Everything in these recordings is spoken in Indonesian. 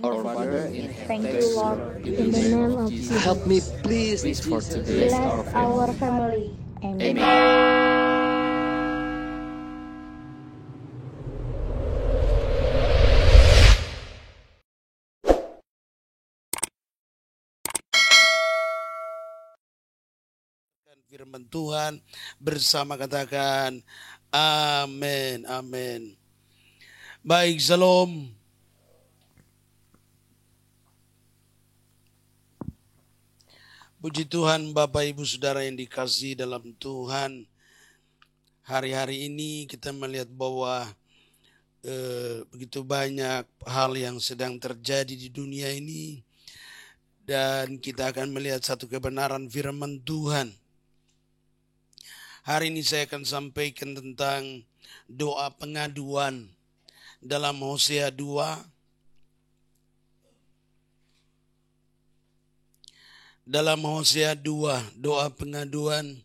Our Father in Thank heaven, you, Lord. in the name of Jesus. Help me, please. Please for today Bless our family. Amen. Firman Tuhan bersama, katakan amin, amin. Baik, shalom. Puji Tuhan, Bapak Ibu Saudara yang dikasihi dalam Tuhan. Hari-hari ini kita melihat bahwa begitu banyak hal yang sedang terjadi di dunia ini. Dan kita akan melihat satu kebenaran firman Tuhan. Hari ini saya akan sampaikan tentang doa pengaduan dalam Hosea 2. Dalam Hosea 2, doa pengaduan.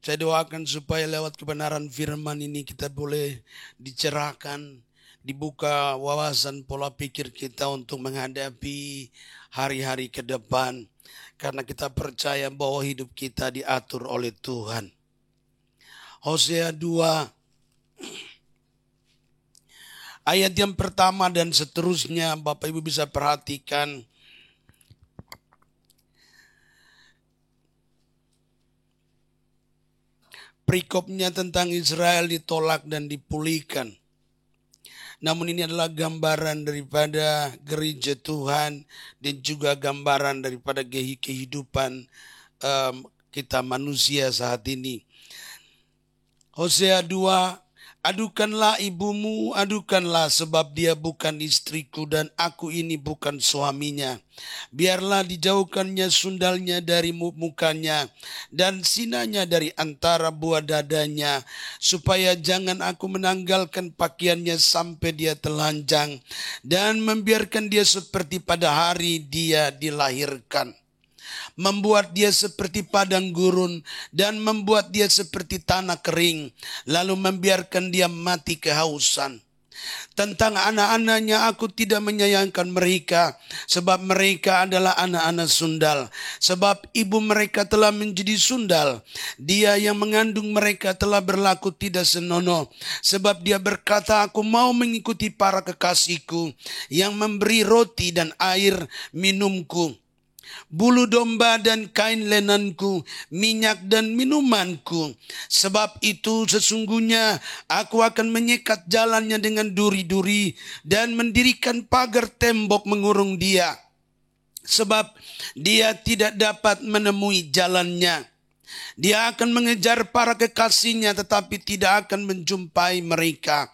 Saya doakan supaya lewat kebenaran firman ini kita boleh dicerahkan, dibuka wawasan pola pikir kita untuk menghadapi hari-hari ke depan. Karena kita percaya bahwa hidup kita diatur oleh Tuhan. Hosea 2 ayat yang pertama dan seterusnya, Bapak Ibu bisa perhatikan. Perikopnya tentang Israel ditolak dan dipulihkan. Namun ini adalah gambaran daripada gereja Tuhan dan juga gambaran daripada kehidupan kita manusia saat ini. Hosea 2, adukanlah ibumu, adukanlah sebab dia bukan istriku dan aku ini bukan suaminya. Biarlah dijauhkannya sundalnya dari mukanya dan sinanya dari antara buah dadanya, supaya jangan aku menanggalkan pakaiannya sampai dia telanjang dan membiarkan dia seperti pada hari dia dilahirkan. Membuat dia seperti padang gurun dan membuat dia seperti tanah kering, lalu membiarkan dia mati kehausan. Tentang anak-anaknya aku tidak menyayangkan mereka, sebab mereka adalah anak-anak sundal. Sebab ibu mereka telah menjadi sundal. Dia yang mengandung mereka telah berlaku tidak senonoh. Sebab dia berkata, aku mau mengikuti para kekasihku yang memberi roti dan air minumku, bulu domba dan kain lenanku, minyak dan minumanku. Sebab itu sesungguhnya aku akan menyekat jalannya dengan duri-duri dan mendirikan pagar tembok mengurung dia. Sebab dia tidak dapat menemui jalannya. Dia akan mengejar para kekasihnya tetapi tidak akan menjumpai mereka.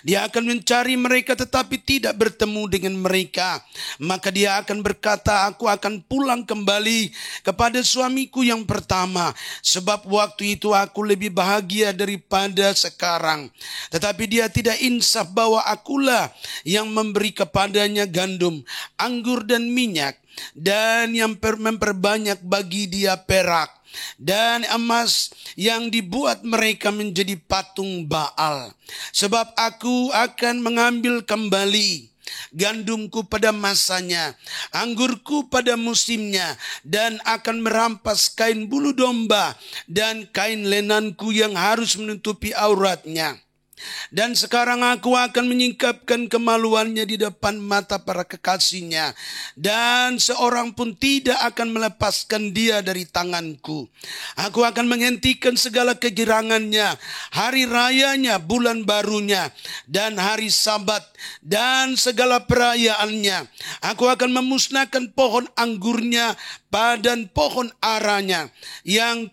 Dia akan mencari mereka tetapi tidak bertemu dengan mereka. Maka dia akan berkata, aku akan pulang kembali kepada suamiku yang pertama. Sebab waktu itu aku lebih bahagia daripada sekarang. Tetapi dia tidak insaf bahwa akulah yang memberi kepadanya gandum, anggur dan minyak, dan yang memperbanyak bagi dia perak dan emas yang dibuat mereka menjadi patung Baal. Sebab aku akan mengambil kembali gandumku pada masanya, anggurku pada musimnya, dan akan merampas kain bulu domba dan kain lenanku yang harus menutupi auratnya. Dan sekarang aku akan menyingkapkan kemaluannya di depan mata para kekasihnya, dan seorang pun tidak akan melepaskan dia dari tanganku. Aku akan menghentikan segala kegirangannya, hari rayanya, bulan barunya, dan hari Sabat, dan segala perayaannya. Aku akan memusnahkan pohon anggurnya dan pohon aranya yang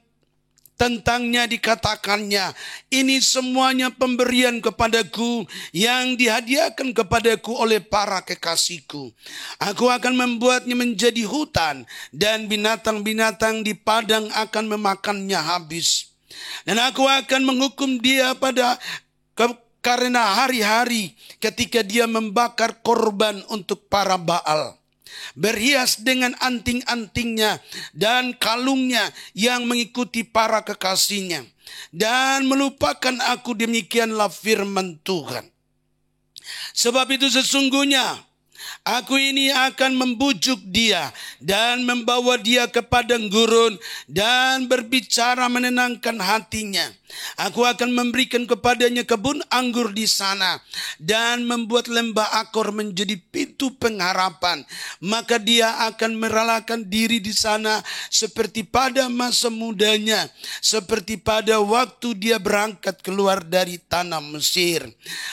tentangnya dikatakannya, ini semuanya pemberian kepadaku yang dihadiahkan kepadaku oleh para kekasihku. Aku akan membuatnya menjadi hutan dan binatang-binatang di padang akan memakannya habis. Dan aku akan menghukum dia karena hari-hari ketika dia membakar korban untuk para Baal, berhias dengan anting-antingnya dan kalungnya yang mengikuti para kekasihnya, dan melupakan aku. Demikianlah firman Tuhan. Sebab itu sesungguhnya Aku ini akan membujuk dia dan membawa dia ke padang gurun dan berbicara menenangkan hatinya. Aku akan memberikan kepadanya kebun anggur di sana dan membuat lembah Akor menjadi pintu pengharapan. Maka dia akan merelakan diri di sana seperti pada masa mudanya, seperti pada waktu dia berangkat keluar dari tanah Mesir.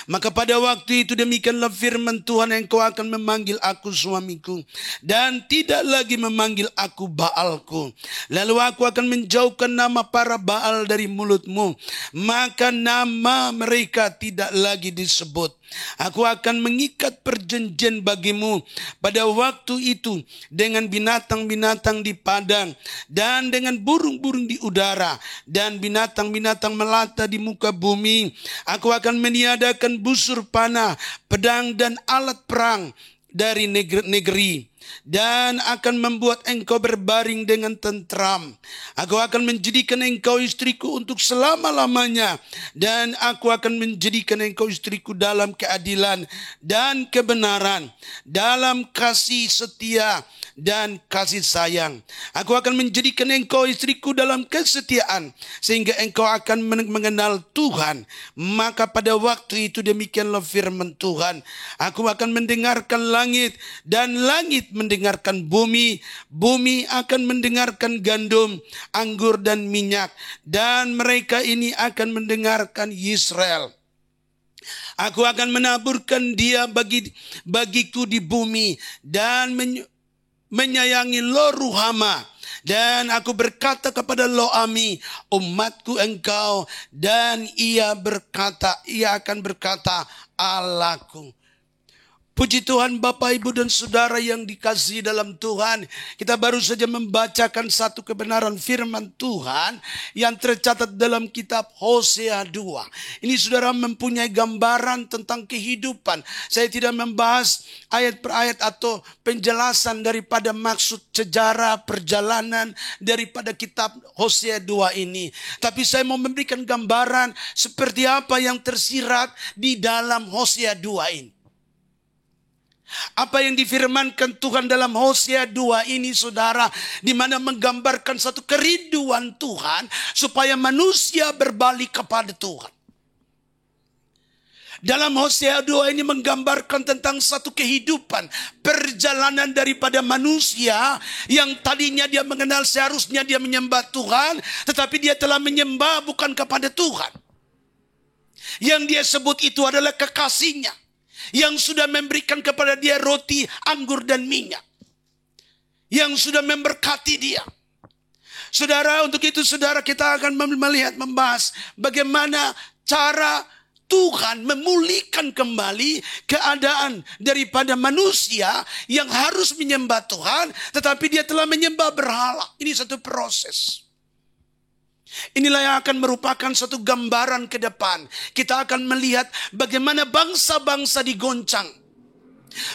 Maka pada waktu itu demikianlah firman Tuhan, engkau akan memanggil aku suamiku dan tidak lagi memanggil aku Baalku. Lalu aku akan menjauhkan nama para Baal dari mulutmu, maka nama mereka tidak lagi disebut. Aku akan mengikat perjanjian bagimu pada waktu itu dengan binatang-binatang di padang dan dengan burung-burung di udara dan binatang-binatang melata di muka bumi. Aku akan meniadakan busur panah, pedang dan alat perang dari negeri dan akan membuat engkau berbaring dengan tentram. Aku akan menjadikan engkau istriku untuk selama-lamanya dan aku akan menjadikan engkau istriku dalam keadilan dan kebenaran, dalam kasih setia dan kasih sayang. Aku akan menjadikan engkau istriku dalam kesetiaan sehingga engkau akan mengenal Tuhan. Maka pada waktu itu demikianlah firman Tuhan, aku akan mendengarkan langit dan langit mendengarkan bumi, bumi akan mendengarkan gandum, anggur dan minyak, dan mereka ini akan mendengarkan Israel. Aku akan menaburkan dia bagiku di bumi dan menyayangi Lo-ruhama. Dan aku berkata kepada Lo-ami, umatku engkau, dan ia akan berkata, Allahku. Puji Tuhan, Bapak, Ibu, dan Saudara yang dikasihi dalam Tuhan. Kita baru saja membacakan satu kebenaran firman Tuhan yang tercatat dalam kitab Hosea 2. Ini saudara mempunyai gambaran tentang kehidupan. Saya tidak membahas ayat per ayat atau penjelasan daripada maksud sejarah perjalanan daripada kitab Hosea 2 ini. Tapi saya mau memberikan gambaran seperti apa yang tersirat di dalam Hosea 2 ini. Apa yang difirmankan Tuhan dalam Hosea 2 ini saudara, di mana menggambarkan satu kerinduan Tuhan supaya manusia berbalik kepada Tuhan. Dalam Hosea 2 ini menggambarkan tentang satu kehidupan, perjalanan daripada manusia yang tadinya dia mengenal, seharusnya dia menyembah Tuhan, tetapi dia telah menyembah bukan kepada Tuhan. Yang dia sebut itu adalah kekasihnya, yang sudah memberikan kepada dia roti, anggur, dan minyak. Yang sudah memberkati dia. Saudara, untuk itu saudara kita akan membahas bagaimana cara Tuhan memulihkan kembali keadaan daripada manusia yang harus menyembah Tuhan, tetapi dia telah menyembah berhala. Ini satu proses. Inilah yang akan merupakan suatu gambaran ke depan. Kita akan melihat bagaimana bangsa-bangsa digoncang.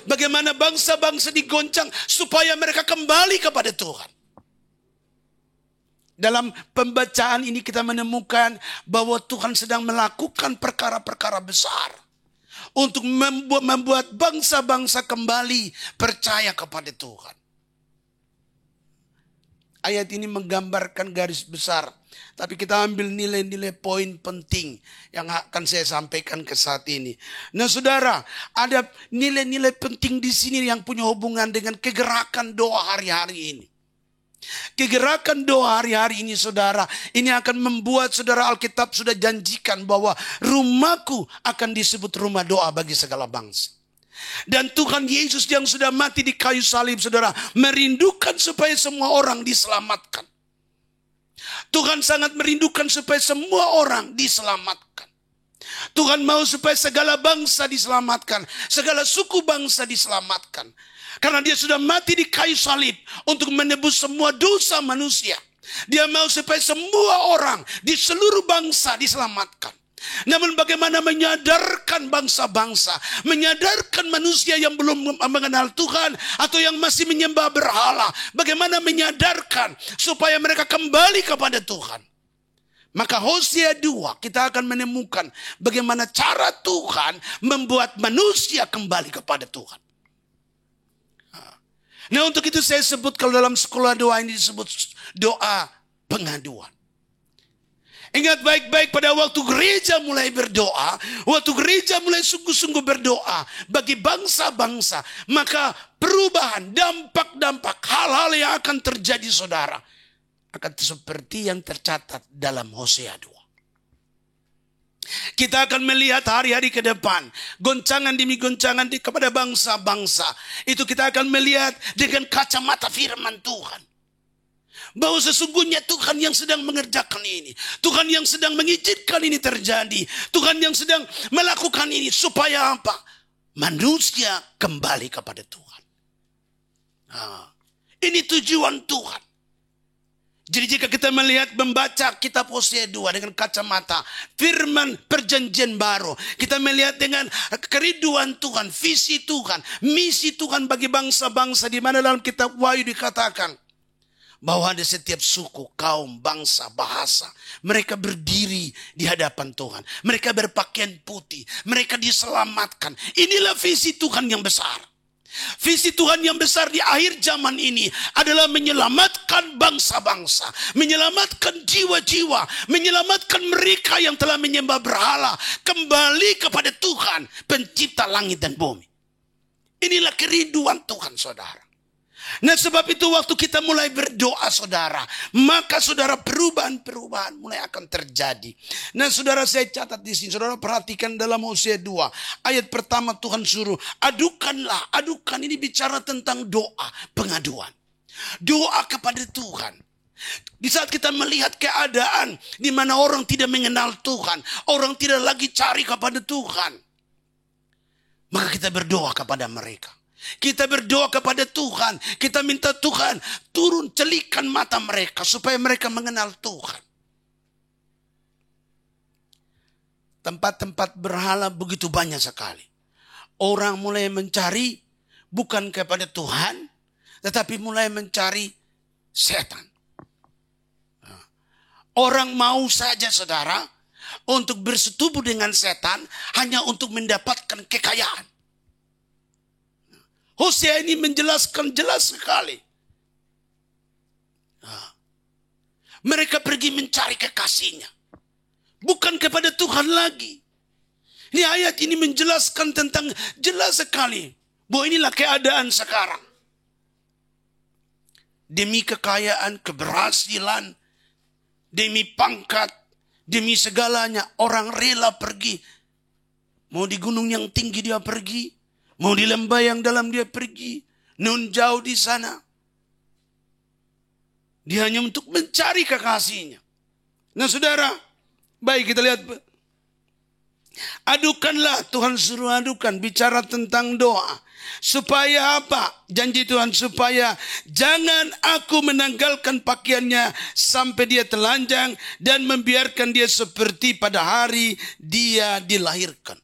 Bagaimana bangsa-bangsa digoncang supaya mereka kembali kepada Tuhan. Dalam pembacaan ini kita menemukan bahwa Tuhan sedang melakukan perkara-perkara besar untuk membuat bangsa-bangsa kembali percaya kepada Tuhan. Ayat ini menggambarkan garis besar. Tapi kita ambil nilai-nilai poin penting yang akan saya sampaikan ke saat ini. Nah saudara, ada nilai-nilai penting di sini yang punya hubungan dengan kegerakan doa hari-hari ini. Kegerakan doa hari-hari ini saudara, ini akan membuat saudara, Alkitab sudah janjikan bahwa rumahku akan disebut rumah doa bagi segala bangsa. Dan Tuhan Yesus yang sudah mati di kayu salib saudara, merindukan supaya semua orang diselamatkan. Tuhan sangat merindukan supaya semua orang diselamatkan. Tuhan mau supaya segala bangsa diselamatkan, segala suku bangsa diselamatkan. Karena dia sudah mati di kayu salib untuk menebus semua dosa manusia. Dia mau supaya semua orang di seluruh bangsa diselamatkan. Namun bagaimana menyadarkan bangsa-bangsa, menyadarkan manusia yang belum mengenal Tuhan atau yang masih menyembah berhala, bagaimana menyadarkan supaya mereka kembali kepada Tuhan. Maka Hosea 2 kita akan menemukan bagaimana cara Tuhan membuat manusia kembali kepada Tuhan. Nah, untuk itu saya sebut kalau dalam sekolah doa ini disebut doa pengaduan. Ingat baik-baik pada waktu gereja mulai berdoa, waktu gereja mulai sungguh-sungguh berdoa bagi bangsa-bangsa, maka perubahan, dampak-dampak, hal-hal yang akan terjadi saudara, akan seperti yang tercatat dalam Hosea 2. Kita akan melihat hari-hari ke depan, goncangan demi goncangan kepada bangsa-bangsa. Itu kita akan melihat dengan kacamata firman Tuhan. Bahwa sesungguhnya Tuhan yang sedang mengerjakan ini. Tuhan yang sedang mengizinkan ini terjadi. Tuhan yang sedang melakukan ini. Supaya apa? Manusia kembali kepada Tuhan. Nah, ini tujuan Tuhan. Jadi jika kita melihat, membaca kitab Hosea 2 dengan kacamata firman perjanjian baru. Kita melihat dengan kerinduan Tuhan, visi Tuhan, misi Tuhan bagi bangsa-bangsa. Di mana dalam kitab Wahyu dikatakan bahwa ada setiap suku, kaum, bangsa, bahasa. Mereka berdiri di hadapan Tuhan. Mereka berpakaian putih. Mereka diselamatkan. Inilah visi Tuhan yang besar. Visi Tuhan yang besar di akhir zaman ini adalah menyelamatkan bangsa-bangsa. Menyelamatkan jiwa-jiwa. Menyelamatkan mereka yang telah menyembah berhala. Kembali kepada Tuhan, pencipta langit dan bumi. Inilah kerinduan Tuhan, saudara. Nah, sebab itu waktu kita mulai berdoa, saudara, maka saudara perubahan-perubahan mulai akan terjadi. Nah, saudara, saya catat di sini. Saudara perhatikan dalam Hosea 2 ayat pertama, Tuhan suruh adukanlah. Adukan ini bicara tentang doa pengaduan. Doa kepada Tuhan. Di saat kita melihat keadaan di mana orang tidak mengenal Tuhan, orang tidak lagi cari kepada Tuhan, maka kita berdoa kepada mereka. Kita berdoa kepada Tuhan. Kita minta Tuhan turun celikan mata mereka supaya mereka mengenal Tuhan. Tempat-tempat berhala begitu banyak sekali. Orang mulai mencari bukan kepada Tuhan, tetapi mulai mencari setan. Orang mau saja, saudara, untuk bersetubuh dengan setan hanya untuk mendapatkan kekayaan. Hosea ini menjelaskan jelas sekali. Mereka pergi mencari kekasihnya. Bukan kepada Tuhan lagi. Ini ayat ini menjelaskan tentang jelas sekali. Bahwa inilah keadaan sekarang. Demi kekayaan, keberhasilan, demi pangkat, demi segalanya. Orang rela pergi. Mau di gunung yang tinggi dia pergi. Mau di lembah yang dalam dia pergi. Nun jauh di sana. Dia hanya untuk mencari kekasihnya. Nah, saudara, baik kita lihat. Adukanlah, Tuhan suruh adukan. Bicara tentang doa. Supaya apa? Janji Tuhan, supaya jangan aku menanggalkan pakaiannya sampai dia telanjang. Dan membiarkan dia seperti pada hari dia dilahirkan.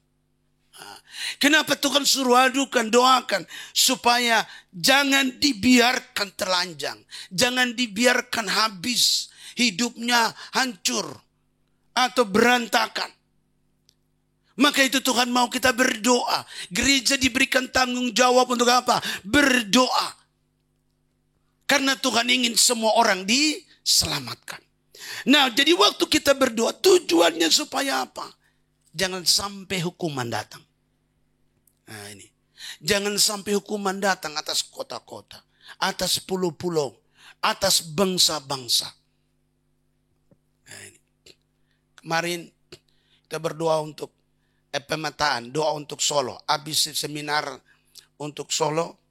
Kenapa Tuhan suruh adukan, doakan? Supaya jangan dibiarkan telanjang. Jangan dibiarkan habis. Hidupnya hancur. Atau berantakan. Maka itu Tuhan mau kita berdoa. Gereja diberikan tanggung jawab untuk apa? Berdoa. Karena Tuhan ingin semua orang diselamatkan. Nah, jadi waktu kita berdoa, tujuannya supaya apa? Jangan sampai hukuman datang. Nah, ini. Jangan sampai hukuman datang atas kota-kota, atas pulau-pulau, atas bangsa-bangsa. Nah, ini. Kemarin kita berdoa untuk pemetaan, doa untuk Solo. Habis seminar untuk Solo,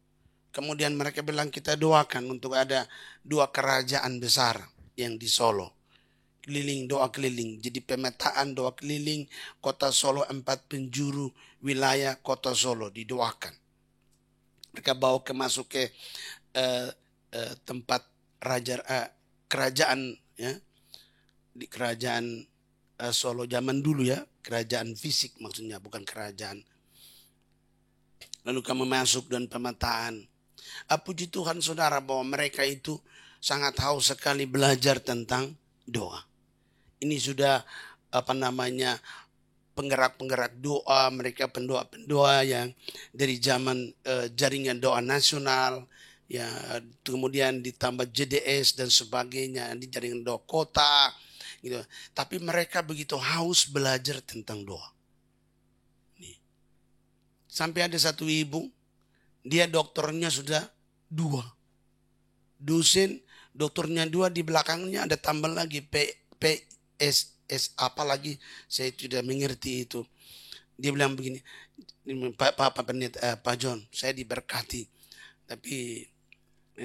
kemudian mereka bilang kita doakan untuk ada 2 kerajaan besar yang di Solo. Keliling, doa keliling. Jadi pemetaan, doa keliling kota Solo, 4 penjuru wilayah kota Solo didoakan. Mereka bawa masuk ke tempat kerajaan, ya, di kerajaan Solo zaman dulu, ya, kerajaan fisik maksudnya, bukan kerajaan. Lalu kami masuk dan pemetaan. Puji Tuhan, saudara, bahwa mereka itu sangat haus sekali belajar tentang doa. Ini sudah penggerak-penggerak doa, mereka pendoa-pendoa yang dari zaman jaringan doa nasional, ya kemudian ditambah JDS dan sebagainya, di jaringan doa kota gitu. Tapi mereka begitu haus belajar tentang doa. Nih. Sampai ada satu ibu, dia dokternya sudah 2. Dosen, dokternya 2, di belakangnya ada tambah lagi PSS apa lagi, saya tidak mengerti itu. Dia bilang begini, Pak John, saya diberkati, tapi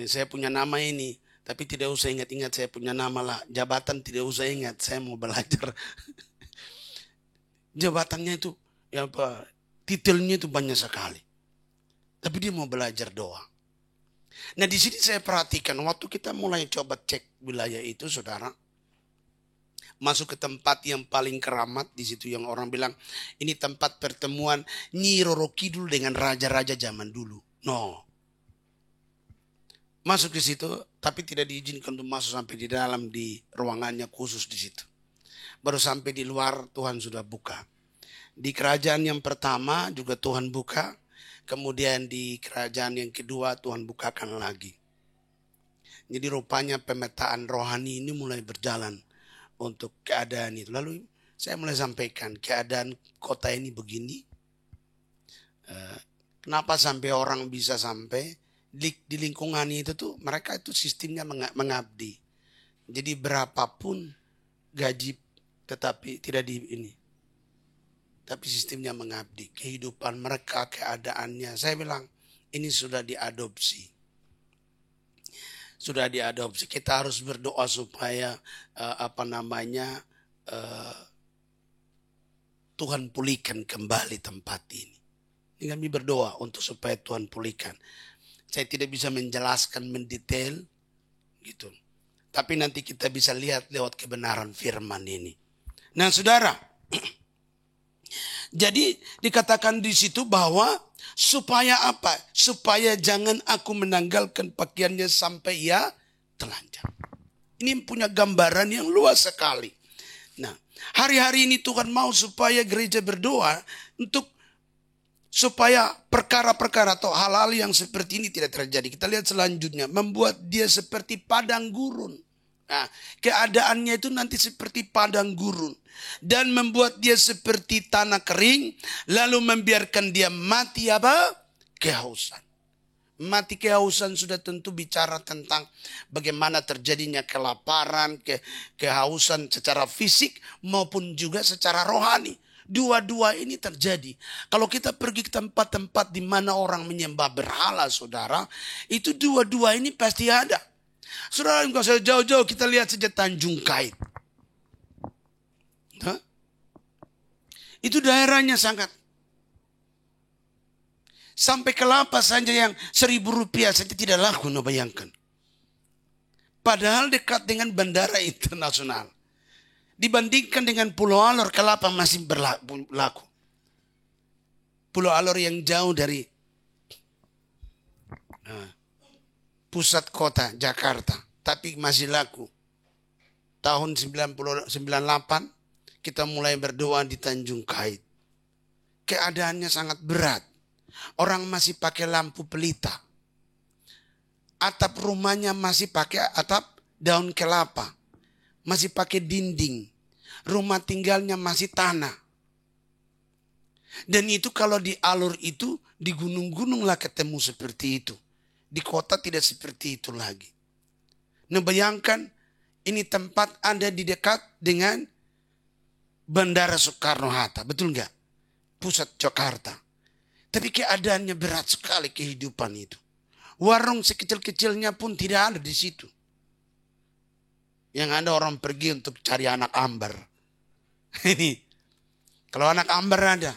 saya punya nama ini, tapi tidak usah ingat-ingat saya punya nama lah. Jabatan tidak usah ingat, saya mau belajar. Jabatannya itu, ya apa, titelnya itu banyak sekali. Tapi dia mau belajar doa. Nah di sini saya perhatikan, waktu kita mulai coba cek wilayah itu, saudara, masuk ke tempat yang paling keramat di situ, yang orang bilang ini tempat pertemuan Nyi Roro Kidul dengan raja-raja zaman dulu. No. Masuk ke situ, tapi tidak diizinkan untuk masuk sampai di dalam, di ruangannya khusus di situ. Baru sampai di luar Tuhan sudah buka. Di kerajaan yang pertama juga Tuhan buka. Kemudian di kerajaan yang kedua Tuhan bukakan lagi. Jadi rupanya pemetaan rohani ini mulai berjalan untuk keadaan itu. Lalu saya mulai sampaikan keadaan kota ini begini. Kenapa sampai orang bisa sampai di lingkungan itu tuh, mereka itu sistemnya mengabdi. Jadi berapapun gaji tetapi tidak di ini. Tapi sistemnya mengabdi. Kehidupan mereka, keadaannya. Saya bilang ini sudah diadopsi. Sudah diadopsi. Kita harus berdoa supaya Tuhan pulihkan kembali tempat ini. Ini kami berdoa untuk supaya Tuhan pulihkan. Saya tidak bisa menjelaskan mendetail gitu. Tapi nanti kita bisa lihat lewat kebenaran firman ini. Nah, saudara, jadi dikatakan di situ bahwa supaya apa? Supaya jangan aku menanggalkan pakaiannya sampai ia telanjang. Ini punya gambaran yang luas sekali. Nah, hari-hari ini Tuhan mau supaya gereja berdoa untuk supaya perkara-perkara atau hal-hal yang seperti ini tidak terjadi. Kita lihat selanjutnya, membuat dia seperti padang gurun. Nah, keadaannya itu nanti seperti padang gurun. Dan membuat dia seperti tanah kering, lalu membiarkan dia mati apa? Kehausan. Mati kehausan sudah tentu bicara tentang bagaimana terjadinya kelaparan, kehausan secara fisik maupun juga secara rohani. Dua-dua ini terjadi. Kalau kita pergi ke tempat-tempat di mana orang menyembah berhala, saudara, itu dua-dua ini pasti ada. Saudara, kalau saya jauh-jauh kita lihat saja Tanjung Kait. Hah? Itu daerahnya sangat. Sampai kelapa saja yang Rp1.000 saja tidak laku, no, bayangkan. Padahal dekat dengan bandara internasional. Dibandingkan dengan Pulau Alor, kelapa masih berlaku. Pulau Alor yang jauh dari pusat kota Jakarta, tapi masih laku. Tahun 98 kita mulai berdoa di Tanjung Kait. Keadaannya sangat berat. Orang masih pakai lampu pelita. Atap rumahnya masih pakai atap daun kelapa. Masih pakai dinding. Rumah tinggalnya masih tanah. Dan itu kalau di Alor itu, di gunung-gunung lah ketemu seperti itu. Di kota tidak seperti itu lagi. Nah, bayangkan ini tempat ada di dekat dengan Bandara Soekarno-Hatta. Betul nggak? Pusat Jakarta. Tapi keadaannya berat sekali kehidupan itu. Warung sekecil-kecilnya pun tidak ada di situ. Yang ada orang pergi untuk cari anak ambar. Ini. Kalau anak ambar ada.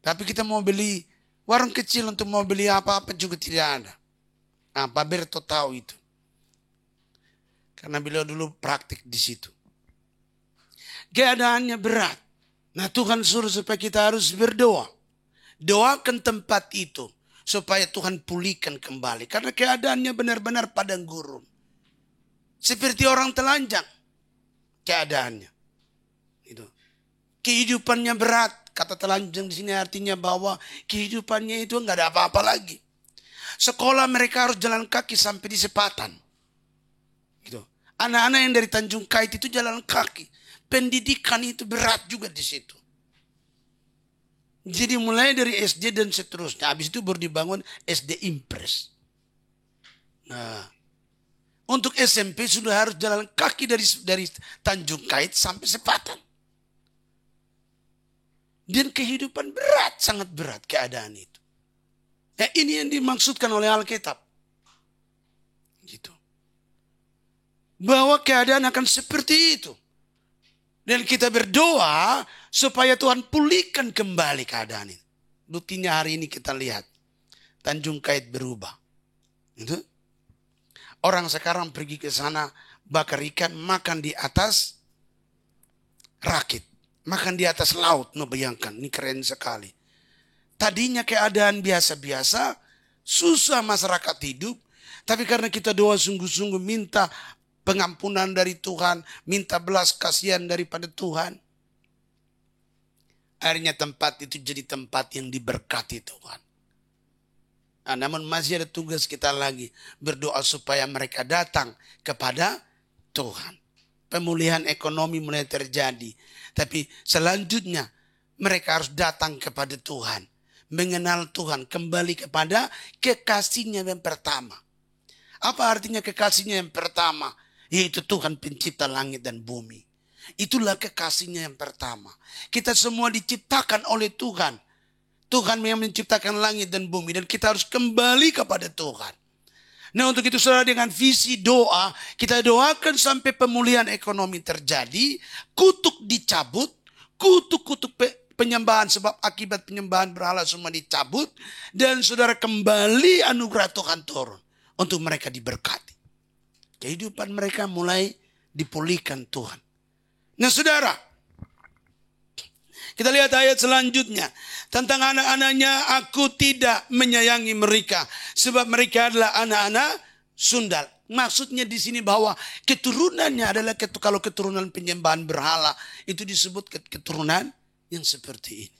Tapi kita mau beli warung kecil untuk mau beli apa-apa juga tidak ada. Nah, Pak Berto tahu itu. Karena beliau dulu praktik di situ. Keadaannya berat. Nah, Tuhan suruh supaya kita harus berdoa. Doakan tempat itu supaya Tuhan pulihkan kembali. Karena keadaannya benar-benar padang gurun. Seperti orang telanjang keadaannya. Itu. Kehidupannya berat. Kata telanjang di sini artinya bahwa kehidupannya itu enggak ada apa-apa lagi. Sekolah mereka harus jalan kaki sampai di Sepatan. Gitu. Anak-anak yang dari Tanjung Kait itu jalan kaki. Pendidikan itu berat juga di situ. Jadi mulai dari SD dan seterusnya. Habis itu baru dibangun SD Impres. Nah, untuk SMP sudah harus jalan kaki dari Tanjung Kait sampai Sepatan. Dan kehidupan berat, sangat berat keadaan itu. Nah, ini yang dimaksudkan oleh Alkitab. Gitu. Bahwa keadaan akan seperti itu. Dan kita berdoa supaya Tuhan pulihkan kembali keadaan ini. Buktinya hari ini kita lihat. Tanjung Kait berubah. Gitu. Orang sekarang pergi ke sana, bakar ikan, makan di atas rakit. Makan di atas laut. No, bayangkan, ini keren sekali. Tadinya keadaan biasa-biasa, susah masyarakat hidup. Tapi karena kita doa sungguh-sungguh minta pengampunan dari Tuhan, minta belas kasihan daripada Tuhan. Akhirnya tempat itu jadi tempat yang diberkati Tuhan. Nah, namun masih ada tugas kita lagi. Berdoa supaya mereka datang kepada Tuhan. Pemulihan ekonomi mulai terjadi. Tapi selanjutnya mereka harus datang kepada Tuhan. Mengenal Tuhan, kembali kepada kekasihnya yang pertama. Apa artinya kekasihnya yang pertama? Yaitu Tuhan pencipta langit dan bumi. Itulah kekasihnya yang pertama. Kita semua diciptakan oleh Tuhan. Tuhan yang menciptakan langit dan bumi. Dan kita harus kembali kepada Tuhan. Nah, untuk itu saudara, dengan visi doa, kita doakan sampai pemulihan ekonomi terjadi. Kutuk dicabut. Kutuk-kutuk penyembahan, sebab akibat penyembahan berhala semua dicabut. Dan saudara, kembali anugerah Tuhan turun untuk mereka diberkati. Kehidupan mereka mulai dipulihkan Tuhan. Nah saudara, kita lihat ayat selanjutnya. Tentang anak-anaknya, aku tidak menyayangi mereka. Sebab mereka adalah anak-anak sundal. Maksudnya di sini bahwa keturunannya adalah kalau keturunan penyembahan berhala. Itu disebut keturunan yang seperti ini.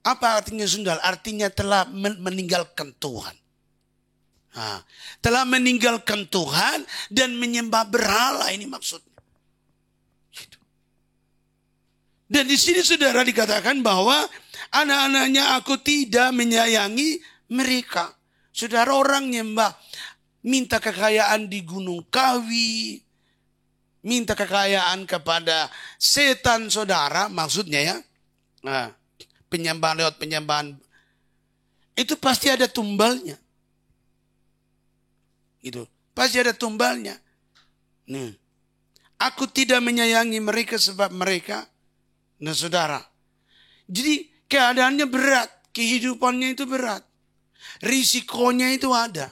Apa artinya sundal? Artinya telah meninggalkan Tuhan. Nah, telah meninggalkan Tuhan dan menyembah berhala, ini maksudnya. Gitu. Dan di sini saudara dikatakan bahwa anak-anaknya aku tidak menyayangi mereka. Saudara, orang nyembah, minta kekayaan di Gunung Kawi, minta kekayaan kepada setan saudara, maksudnya ya. Nah, penyembahan lewat penyembahan itu pasti ada tumbalnya. Gitu. Pasti ada tumbalnya. Nih. Aku tidak menyayangi mereka sebab mereka. Nah saudara. Jadi keadaannya berat. Kehidupannya itu berat. Risikonya itu ada.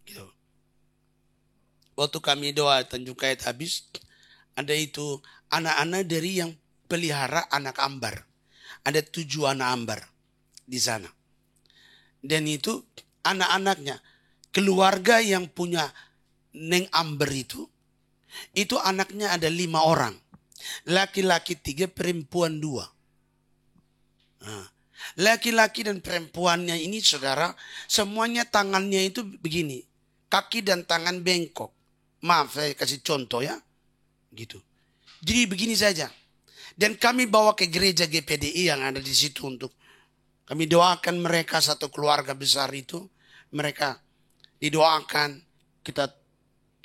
Gitu. Waktu kami doa Tanjung Kait habis. Ada itu anak-anak dari yang pelihara anak ambar. Ada 7 anak ambar di sana. Dan itu anak-anaknya. Keluarga yang punya Neng Amber itu anaknya ada 5 orang. Laki-laki 3, perempuan 2. Nah, laki-laki dan perempuannya ini saudara, semuanya tangannya itu begini. Kaki dan tangan bengkok. Maaf, saya kasih contoh ya. Gitu. Jadi begini saja. Dan kami bawa ke gereja GPDI yang ada di situ untuk kami doakan mereka, satu keluarga besar itu. Mereka didoakan, kita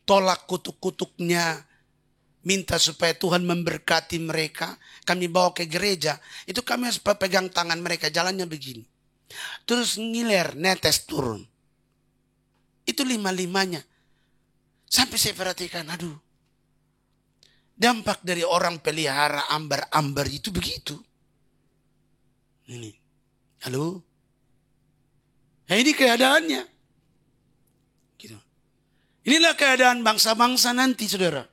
tolak kutuk-kutuknya, minta supaya Tuhan memberkati mereka. Kami bawa ke gereja, itu kami harus pegang tangan mereka, jalannya begini. Terus ngiler, netes turun. Itu 5-5-nya. Sampai saya perhatikan, aduh. Dampak dari orang pelihara ambar-ambar itu begitu. Ini, halo? Nah, ini keadaannya. Gitu. Inilah keadaan bangsa-bangsa nanti, saudara.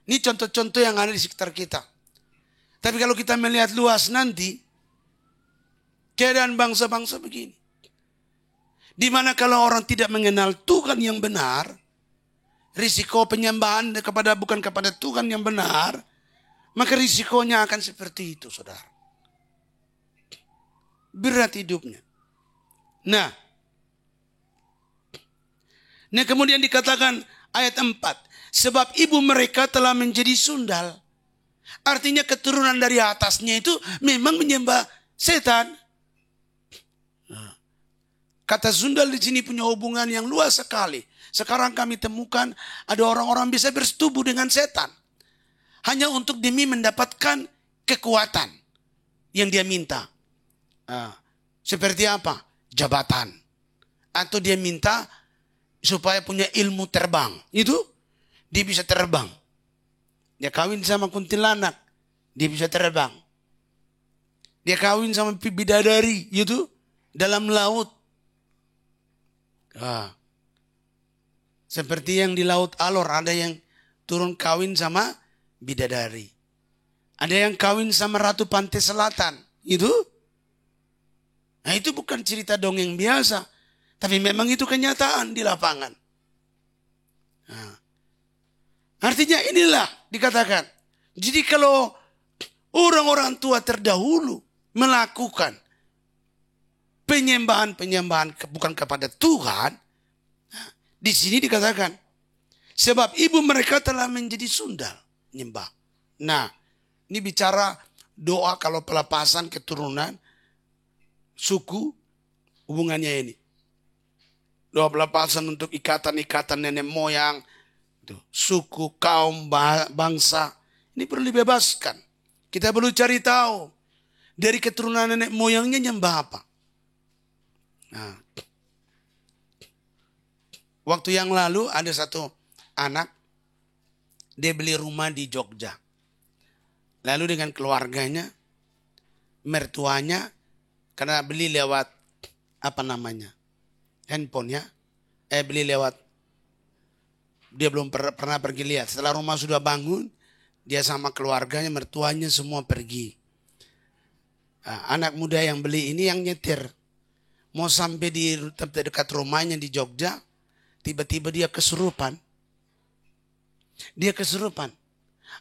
Ini contoh-contoh yang ada di sekitar kita. Tapi kalau kita melihat luas nanti, keadaan bangsa-bangsa begini. Di mana kalau orang tidak mengenal Tuhan yang benar, risiko penyembahan bukan kepada Tuhan yang benar, maka risikonya akan seperti itu, saudara. Berat hidupnya. Nah, kemudian dikatakan ayat 4. Sebab ibu mereka telah menjadi sundal. Artinya keturunan dari atasnya itu memang menyembah setan. Kata sundal di sini punya hubungan yang luas sekali. Sekarang kami temukan ada orang-orang bisa bersetubuh dengan setan. Hanya untuk demi mendapatkan kekuatan yang dia minta. Seperti apa? Jabatan. Atau dia minta supaya punya ilmu terbang. Itu dia bisa terbang. Dia kawin sama kuntilanak. Dia bisa terbang. Dia kawin sama bidadari. Itu dalam laut. Seperti yang di Laut Alor. Ada yang turun kawin sama bidadari. Ada yang kawin sama Ratu Pantai Selatan. Itu. Nah itu bukan cerita dongeng biasa. Tapi memang itu kenyataan di lapangan. Nah, artinya inilah dikatakan. Jadi kalau orang-orang tua terdahulu melakukan penyembahan bukan kepada Tuhan. Di sini dikatakan. Sebab ibu mereka telah menjadi sundal. Nyembah. Nah ini bicara doa kalau pelepasan keturunan. Suku hubungannya ini. Doa pelepasan untuk ikatan-ikatan nenek moyang. Suku, kaum, bangsa. Ini perlu dibebaskan. Kita perlu cari tahu. Dari keturunan nenek moyangnya nyembah apa. Nah. Waktu yang lalu ada satu anak. Dia beli rumah di Jogja. Lalu dengan keluarganya. Mertuanya. Karena beli lewat handphone ya. Beli lewat. Dia belum pernah pergi lihat. Setelah rumah sudah bangun. Dia sama keluarganya, mertuanya semua pergi. Nah, anak muda yang beli ini yang nyetir. Mau sampai di dekat rumahnya di Jogja. Tiba-tiba dia kesurupan.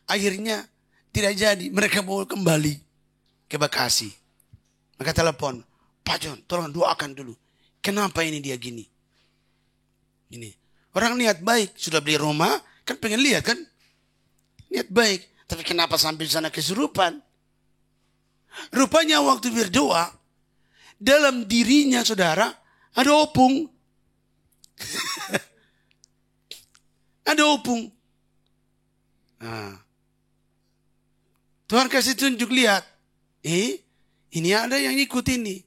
Akhirnya tidak jadi. Mereka mau kembali ke Bekasi. Maka telepon. Pak John, tolong doakan dulu. Kenapa ini dia gini? Ini. Orang niat baik. Sudah beli rumah. Kan pengen lihat kan? Niat baik. Tapi kenapa sampai sana kesurupan? Rupanya waktu berdoa. Dalam dirinya saudara. Ada opung. Ada opung. Nah. Tuhan kasih tunjuk lihat. Ini ada yang ikut ini.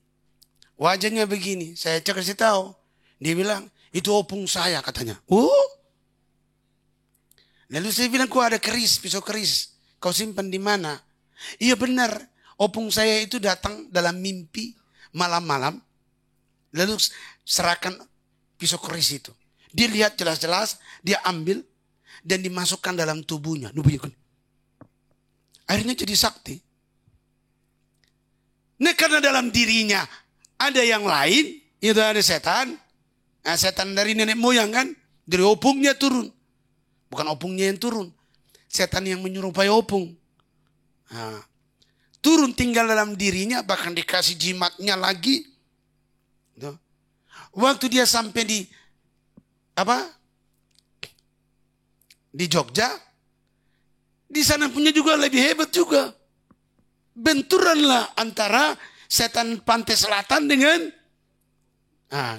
Wajahnya begini. Saya kasih tahu. Dia bilang, itu opung saya katanya. Lalu saya bilang, kok ada keris, pisau keris. Kau simpan di mana? Iya benar. Opung saya itu datang dalam mimpi malam-malam. Lalu serahkan pisau keris itu. Dia lihat jelas-jelas. Dia ambil. Dan dimasukkan dalam tubuhnya. Akhirnya jadi sakti. Nah karena dalam dirinya ada yang lain. Itu ada setan. Nah, setan dari nenek moyang kan. Dari opungnya turun. Bukan opungnya yang turun. Setan yang menyerupai opung. Nah, turun tinggal dalam dirinya. Bahkan dikasih jimatnya lagi. Waktu dia sampai di Jogja. Di sana punya juga lebih hebat juga. Benturanlah antara setan Pantai Selatan dengan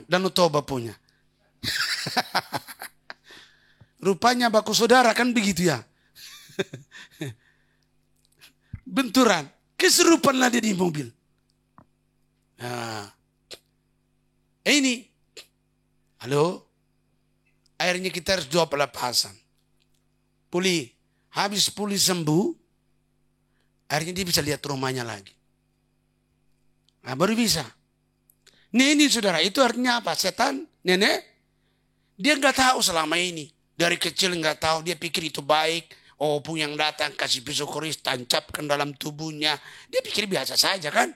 Danau Toba punya. Rupanya baku saudara kan begitu ya. Benturan. Keserupanlah dia di mobil. Ini. Halo. Akhirnya kita harus doa pelepasan. Pulih. Habis pulih sembuh. Akhirnya dia bisa lihat rumahnya lagi. Nah, baru bisa. Ini saudara, itu artinya apa? Setan, nenek, dia nggak tahu selama ini. Dari kecil nggak tahu, dia pikir itu baik. Opung yang datang kasih pisau keris, tancapkan dalam tubuhnya. Dia pikir biasa saja kan.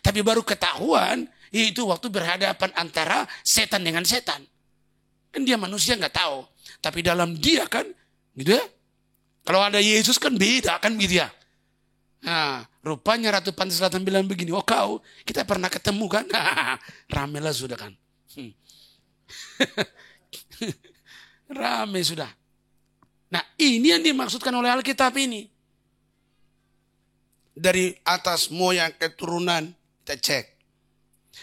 Tapi baru ketahuan, itu waktu berhadapan antara setan dengan setan. Kan dia manusia nggak tahu. Tapi dalam dia kan, gitu ya. Kalau ada Yesus kan beda kan gitu ya. Nah, Rupanya Ratu Pantai Selatan bilang begini, oh kau, kita pernah ketemu kan? Rame lah sudah kan. Rame sudah. Nah ini yang dimaksudkan oleh Alkitab ini. Dari atas moyang keturunan kita cek.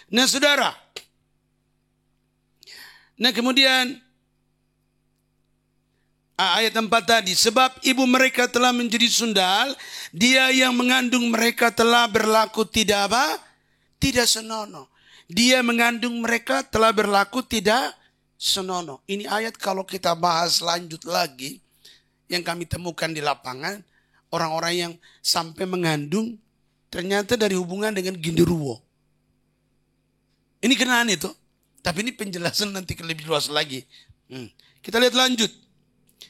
Nah saudara. Nah kemudian ayat 4 tadi. Sebab ibu mereka telah menjadi sundal. Dia yang mengandung mereka telah berlaku tidak apa? Tidak senonoh. Dia mengandung mereka telah berlaku tidak senonoh. Ini ayat kalau kita bahas lanjut lagi. Yang kami temukan di lapangan. Orang-orang yang sampai mengandung. Ternyata dari hubungan dengan genderuwo. Ini kenaan itu. Tapi ini penjelasan nanti lebih luas lagi. Kita lihat lanjut.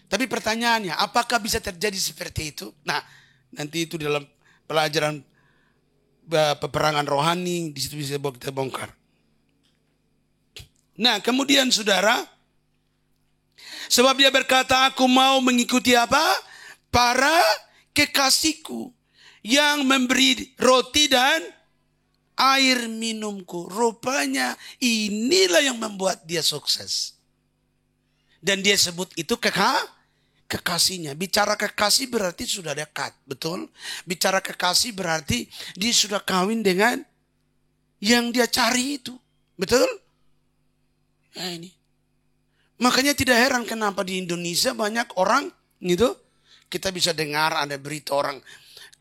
Tapi pertanyaannya, apakah bisa terjadi seperti itu? Nah, nanti itu dalam pelajaran peperangan rohani, di situ bisa kita bongkar. Nah, kemudian saudara, sebab dia berkata, aku mau mengikuti apa? Para kekasihku yang memberi roti dan air minumku. Rupanya inilah yang membuat dia sukses. Dan dia sebut itu kekasihnya. Bicara kekasih berarti sudah dekat. Betul? Bicara kekasih berarti dia sudah kawin dengan yang dia cari itu. Betul? Nah ini. Makanya tidak heran kenapa di Indonesia banyak orang gitu. Kita bisa dengar ada berita orang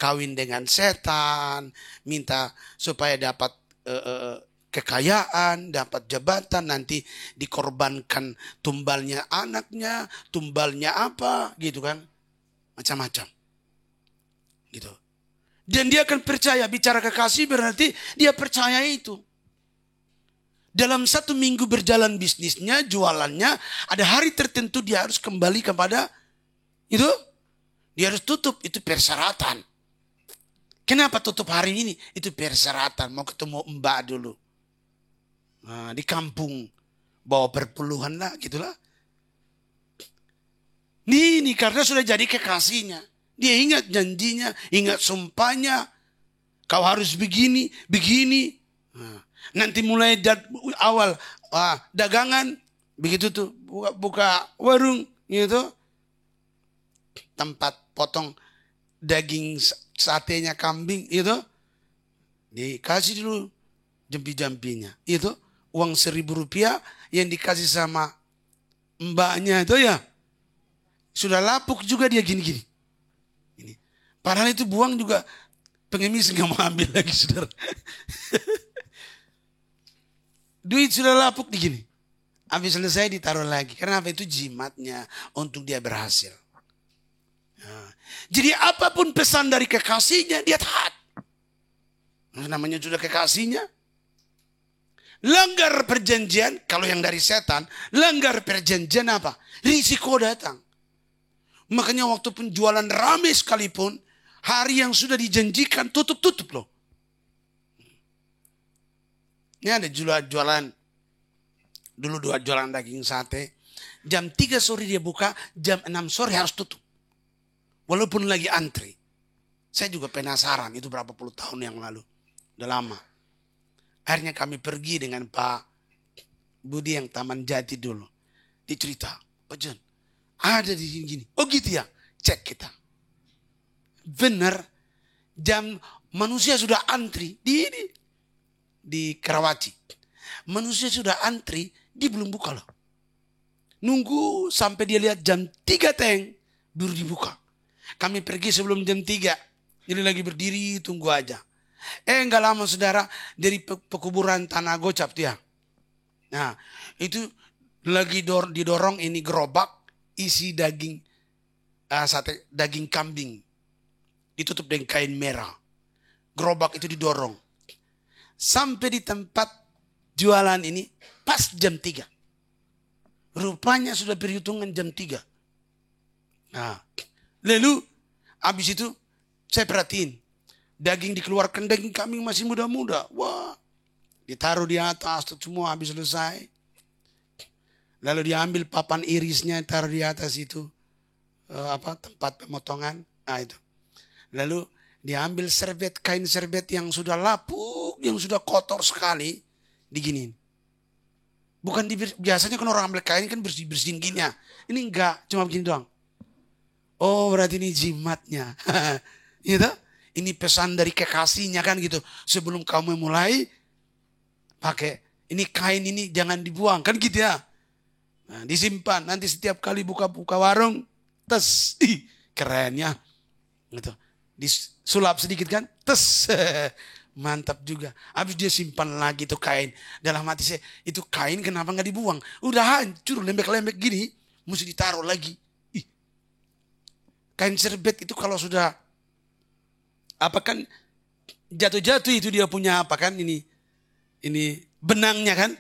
kawin dengan setan, minta supaya dapat kekayaan, dapat jabatan, nanti dikorbankan tumbalnya anaknya, tumbalnya apa, gitu kan. Macam-macam. Gitu. Dan dia akan percaya, bicara kekasih berarti dia percaya itu. Dalam 1 minggu berjalan bisnisnya, jualannya, ada hari tertentu dia harus kembali kepada itu. Dia harus tutup, itu persyaratan. Kenapa tutup hari ini? Itu persyaratan. Mau ketemu mbak dulu. Nah, di kampung. Bawa perpuluhan lah. Gitulah. Ini karena sudah jadi kekasihnya. Dia ingat janjinya. Ingat sumpahnya. Kau harus begini. Begini. Nah, nanti mulai awal. Dagangan. Begitu tuh. Buka warung. Gitu. Tempat potong daging satenya kambing itu dikasih dulu jampi-jampinya. Itu uang Rp1.000 yang dikasih sama mbaknya itu ya sudah lapuk juga dia gini-gini. Ini. Padahal itu buang juga pengemis nggak mau ambil lagi saudara. Duit sudah lapuk di gini. Habis selesai ditaruh lagi. Kenapa? Itu jimatnya untuk dia berhasil. Nah, jadi apapun pesan dari kekasihnya dia taat. Namanya sudah kekasihnya. Langgar perjanjian, kalau yang dari setan, langgar perjanjian apa? Risiko datang. Makanya waktu penjualan ramai sekalipun, hari yang sudah dijanjikan tutup-tutup loh. Ini ada jualan, dulu jualan daging sate. Jam 3 sore dia buka, jam 6 sore harus tutup. Walaupun lagi antri. Saya juga penasaran, itu berapa puluh tahun yang lalu. Udah lama. Akhirnya kami pergi dengan Pak Budi yang Taman Jati dulu. Dicerita, Pak John, ada di sini. Oh gitu ya, cek kita. Benar, jam manusia sudah antri di Karawaci. Manusia sudah antri, dia belum buka loh. Nunggu sampai dia lihat jam 3 teng, baru dibuka. Kami pergi sebelum jam 3. Jadi lagi berdiri tunggu aja. Enggak lama saudara. Dari pekuburan Tanah Gocap tuh ya. Nah itu lagi didorong ini gerobak. Isi daging sate daging kambing. Ditutup dengan kain merah. Gerobak itu didorong. Sampai di tempat jualan ini pas jam 3. Rupanya sudah perhitungan jam 3. Nah, lalu habis itu saya perhatiin daging dikeluarkan, daging kambing masih muda-muda. Wah, ditaruh di atas semua habis selesai. Lalu diambil papan irisnya taruh di atas itu tempat pemotongan. Nah itu. Lalu Dia ambil serbet, kain serbet yang sudah lapuk, yang sudah kotor sekali, diginiin. Bukan biasanya kan orang ambil kain kan bersih-bersihin gini ya. Ini enggak, cuma begini doang. Oh berarti ini jimatnya. Gitu? Ini pesan dari kekasihnya kan gitu. Sebelum kamu mulai pakai ini kain ini jangan dibuang kan gitu ya. Nah, disimpan nanti setiap kali buka-buka warung, tes, kerennya. Gitu. Disulap sedikit kan, tes. Mantap juga. Habis dia simpan lagi tuh kain. Dalam hati saya, itu kain kenapa nggak dibuang? Udah hancur, lembek-lembek gini. Mesti ditaruh lagi. Ih. Kain serbet itu kalau sudah apa kan jatuh-jatuh itu dia punya apa kan ini benangnya kan.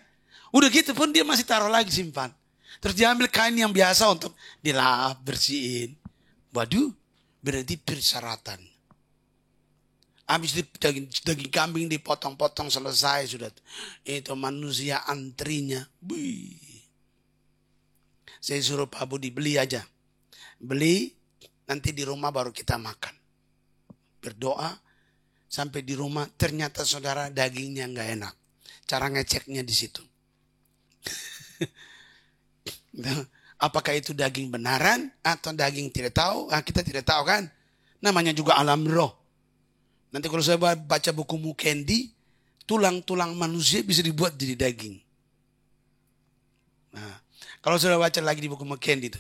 Udah gitu pun dia masih taruh lagi simpan. Terus dia ambil kain yang biasa untuk dilap, bersihin. Waduh, berarti persyaratan. Habis daging kambing dipotong-potong selesai sudah. Itu manusia antrinya. Wih. Saya suruh Pak Budi beli aja. Beli, nanti di rumah baru kita makan. Berdoa, sampai di rumah ternyata saudara dagingnya nggak enak. Cara ngeceknya di situ. Apakah itu daging benaran atau daging tidak tahu? Nah, kita tidak tahu kan. Namanya juga alam roh. Nanti kalau saya baca buku Mukendi, tulang-tulang manusia bisa dibuat jadi daging. Nah, kalau saya baca lagi di buku Mukendi itu.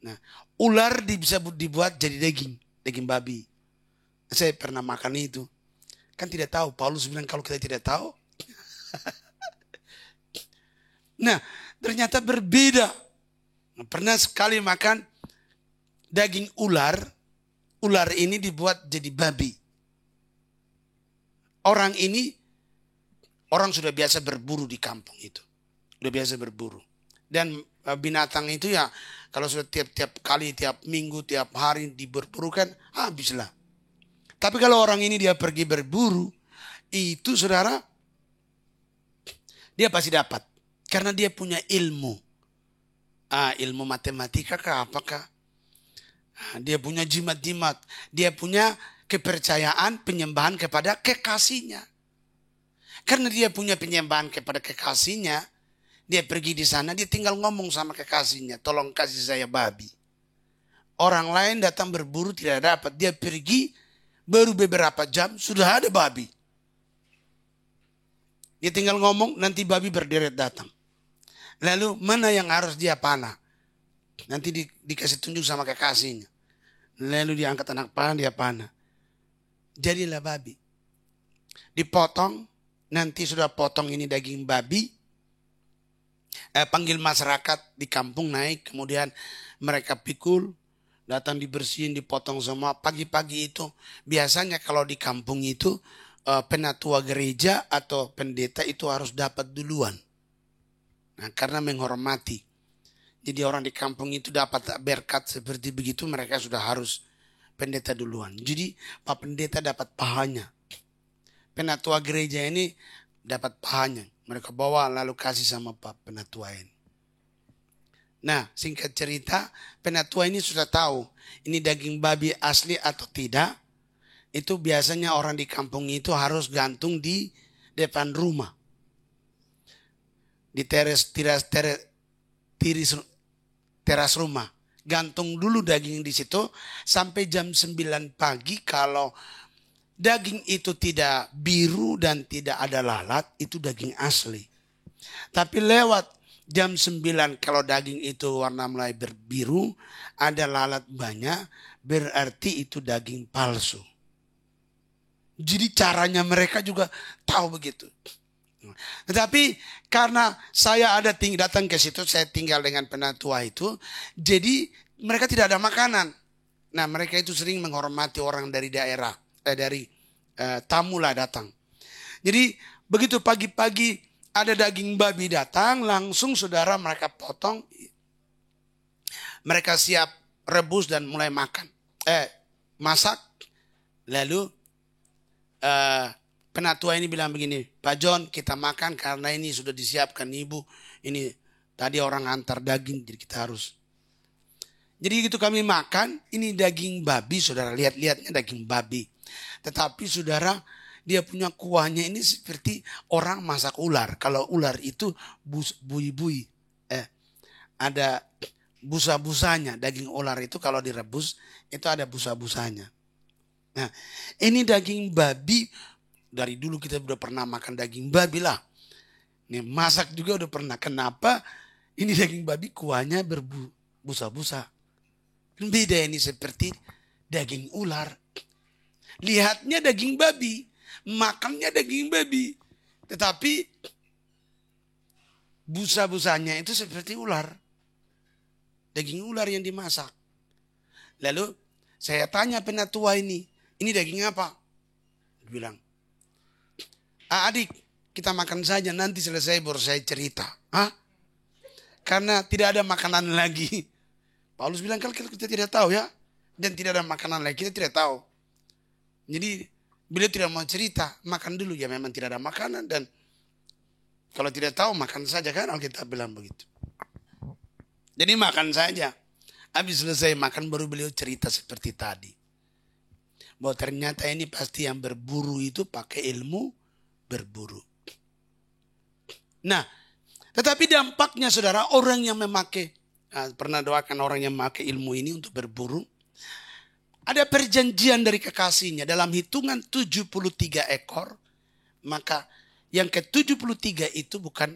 Nah, ular bisa dibuat jadi daging babi. Saya pernah makan itu. Kan tidak tahu, Paulus bilang kalau kita tidak tahu. Nah, ternyata berbeda. Pernah sekali makan daging ular. Ular ini dibuat jadi babi. Orang sudah biasa berburu di kampung itu. Sudah biasa berburu. Dan binatang itu ya kalau sudah tiap kali, tiap minggu, tiap hari diberburu kan habislah. Tapi kalau orang ini dia pergi berburu, itu saudara, dia pasti dapat. Karena dia punya ilmu. Ilmu matematika kah apakah? Dia punya jimat-jimat. Dia punya kepercayaan, penyembahan kepada kekasihnya. Karena dia punya penyembahan kepada kekasihnya, dia pergi di sana, dia tinggal ngomong sama kekasihnya, tolong kasih saya babi. Orang lain datang berburu tidak dapat. Dia pergi, baru beberapa jam sudah ada babi. Dia tinggal ngomong, nanti babi berderet datang. Lalu mana yang harus dia panah? Nanti dikasih tunjuk sama kekasihnya. Lalu dia angkat anak panah, dia panah. Jadilah babi. Dipotong, nanti sudah potong ini daging babi. Panggil masyarakat di kampung naik, kemudian mereka pikul, datang dibersihin, dipotong semua. Pagi-pagi itu, biasanya kalau di kampung itu, penatua gereja atau pendeta itu harus dapat duluan. Nah, karena menghormati. Jadi orang di kampung itu dapat berkat seperti begitu, mereka sudah harus pendeta duluan. Jadi Pak Pendeta dapat pahanya. Penatua gereja ini dapat pahanya. Mereka bawa lalu kasih sama Pak Penatua ini. Nah, singkat cerita, penatua ini sudah tahu ini daging babi asli atau tidak. Itu biasanya orang di kampung itu harus gantung di depan rumah. Di teras rumah. Gantung dulu daging di situ sampai jam 9 pagi. Kalau daging itu tidak biru dan tidak ada lalat, itu daging asli. Tapi lewat jam 9 kalau daging itu warna mulai berbiru, ada lalat banyak, berarti itu daging palsu. Jadi caranya mereka juga tahu begitu. Tetapi karena saya datang ke situ, saya tinggal dengan penatua itu, jadi mereka tidak ada makanan. Nah, mereka itu sering menghormati orang dari daerah, dari tamu lah datang. Jadi begitu pagi-pagi ada daging babi datang, langsung saudara mereka potong, mereka siap rebus dan mulai masak. Lalu penatua ini bilang begini, Pak John kita makan karena ini sudah disiapkan ibu. Ini tadi orang antar daging jadi kita harus. Jadi itu kami makan, ini daging babi saudara, lihat-lihatnya daging babi. Tetapi saudara, dia punya kuahnya ini seperti orang masak ular. Kalau ular itu bui-bui, ada busa-busanya. Daging ular itu kalau direbus, itu ada busa-busanya. Nah, ini daging babi, dari dulu kita udah pernah makan daging babi lah. Ini masak juga udah pernah. Kenapa? Ini daging babi kuahnya berbusa-busa. Beda ini seperti daging ular. Lihatnya daging babi, makannya daging babi. Tetapi busa-busanya itu seperti ular. Daging ular yang dimasak. Lalu saya tanya penatua ini daging apa? Dia bilang, adik, kita makan saja, nanti selesai baru saya cerita. Hah? Karena tidak ada makanan lagi. Paulus bilang, kalau kita tidak tahu ya, dan tidak ada makanan lagi, kita tidak tahu. Jadi beliau tidak mau cerita, makan dulu. Ya memang tidak ada makanan, dan kalau tidak tahu makan saja kan, Alkitab bilang begitu. Jadi makan saja. Habis selesai makan baru beliau cerita seperti tadi. Bahwa ternyata ini pasti yang berburu itu pakai ilmu berburu. Nah, tetapi dampaknya saudara, orang yang memakai, pernah doakan orang yang memakai ilmu ini untuk berburu. Ada perjanjian dari kekasihnya dalam hitungan 73 ekor. Maka yang ke-73 itu bukan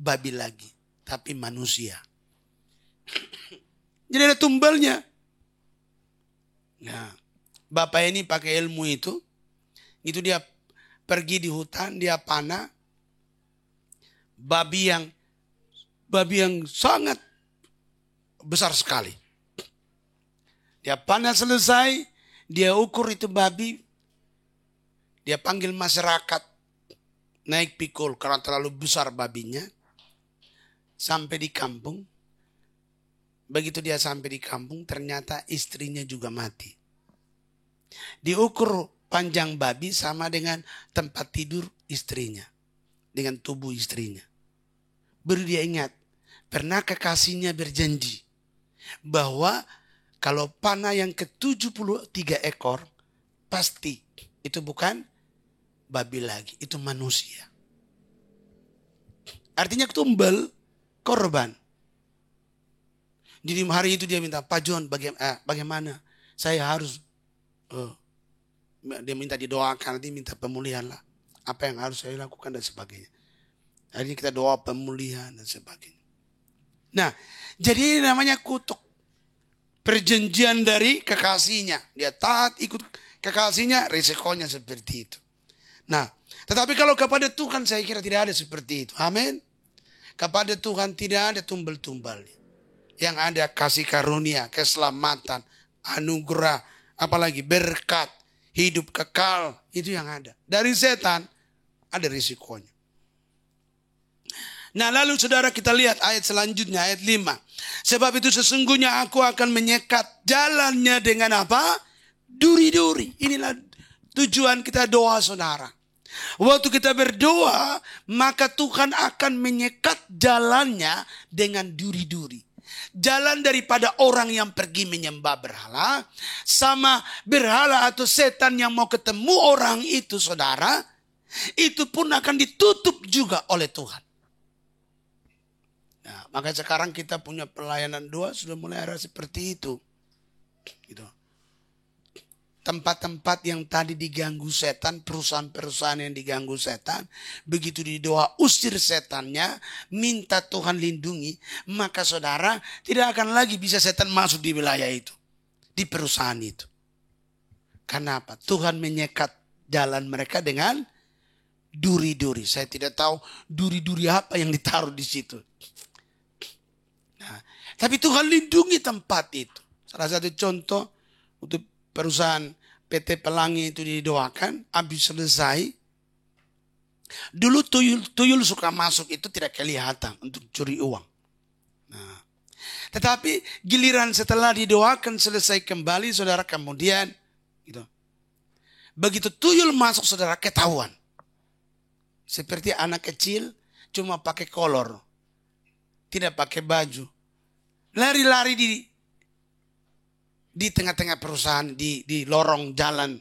babi lagi, tapi manusia. Jadi ada tumbalnya. Nah, bapak ini pakai ilmu itu dia pergi di hutan, dia panah babi yang sangat besar sekali. Dia panah selesai, dia ukur itu babi, dia panggil masyarakat naik pikul karena terlalu besar babinya, sampai di kampung. Begitu dia sampai di kampung, ternyata istrinya juga mati. Diukur panjang babi sama dengan tempat tidur istrinya, dengan tubuh istrinya. Baru dia ingat, pernah kekasihnya berjanji bahwa kalau panah yang ke-73 ekor, pasti itu bukan babi lagi, itu manusia. Artinya tumbal korban. Jadi hari itu dia minta, Pak John bagaimana saya harus, dia minta didoakan, nanti minta pemulihan lah. Apa yang harus saya lakukan dan sebagainya. Hari ini kita doa pemulihan dan sebagainya. Nah, jadi ini namanya kutuk. Perjanjian dari kekasihnya. Dia taat ikut kekasihnya, resikonya seperti itu. Nah, tetapi kalau kepada Tuhan saya kira tidak ada seperti itu. Amin. Kepada Tuhan tidak ada tumbal-tumbalnya. Yang ada kasih karunia, keselamatan, anugerah, apalagi berkat, hidup kekal, itu yang ada. Dari setan ada risikonya. Nah, lalu saudara kita lihat ayat selanjutnya, ayat 5. Sebab itu sesungguhnya aku akan menyekat jalannya dengan apa? Duri-duri. Inilah tujuan kita doa saudara. Waktu kita berdoa, maka Tuhan akan menyekat jalannya dengan duri-duri. Jalan daripada orang yang pergi menyembah berhala, sama berhala atau setan yang mau ketemu orang itu saudara, itu pun akan ditutup juga oleh Tuhan. Nah, maka sekarang kita punya pelayanan doa sudah mulai ada seperti itu. Gitu. Tempat-tempat yang tadi diganggu setan, perusahaan-perusahaan yang diganggu setan, begitu didoa usir setannya, minta Tuhan lindungi, maka saudara tidak akan lagi bisa setan masuk di wilayah itu, di perusahaan itu. Karena apa? Tuhan menyekat jalan mereka dengan duri-duri. Saya tidak tahu duri-duri apa yang ditaruh di situ. Nah, tapi Tuhan lindungi tempat itu. Salah satu contoh untuk perusahaan PT Pelangi itu didoakan, habis selesai. Dulu tuyul suka masuk itu tidak kelihatan untuk curi uang. Nah, tetapi giliran setelah didoakan selesai kembali, saudara kemudian, gitu. Begitu tuyul masuk saudara ketahuan. Seperti anak kecil cuma pakai kolor, tidak pakai baju. Lari-lari di tengah-tengah perusahaan, di lorong jalan.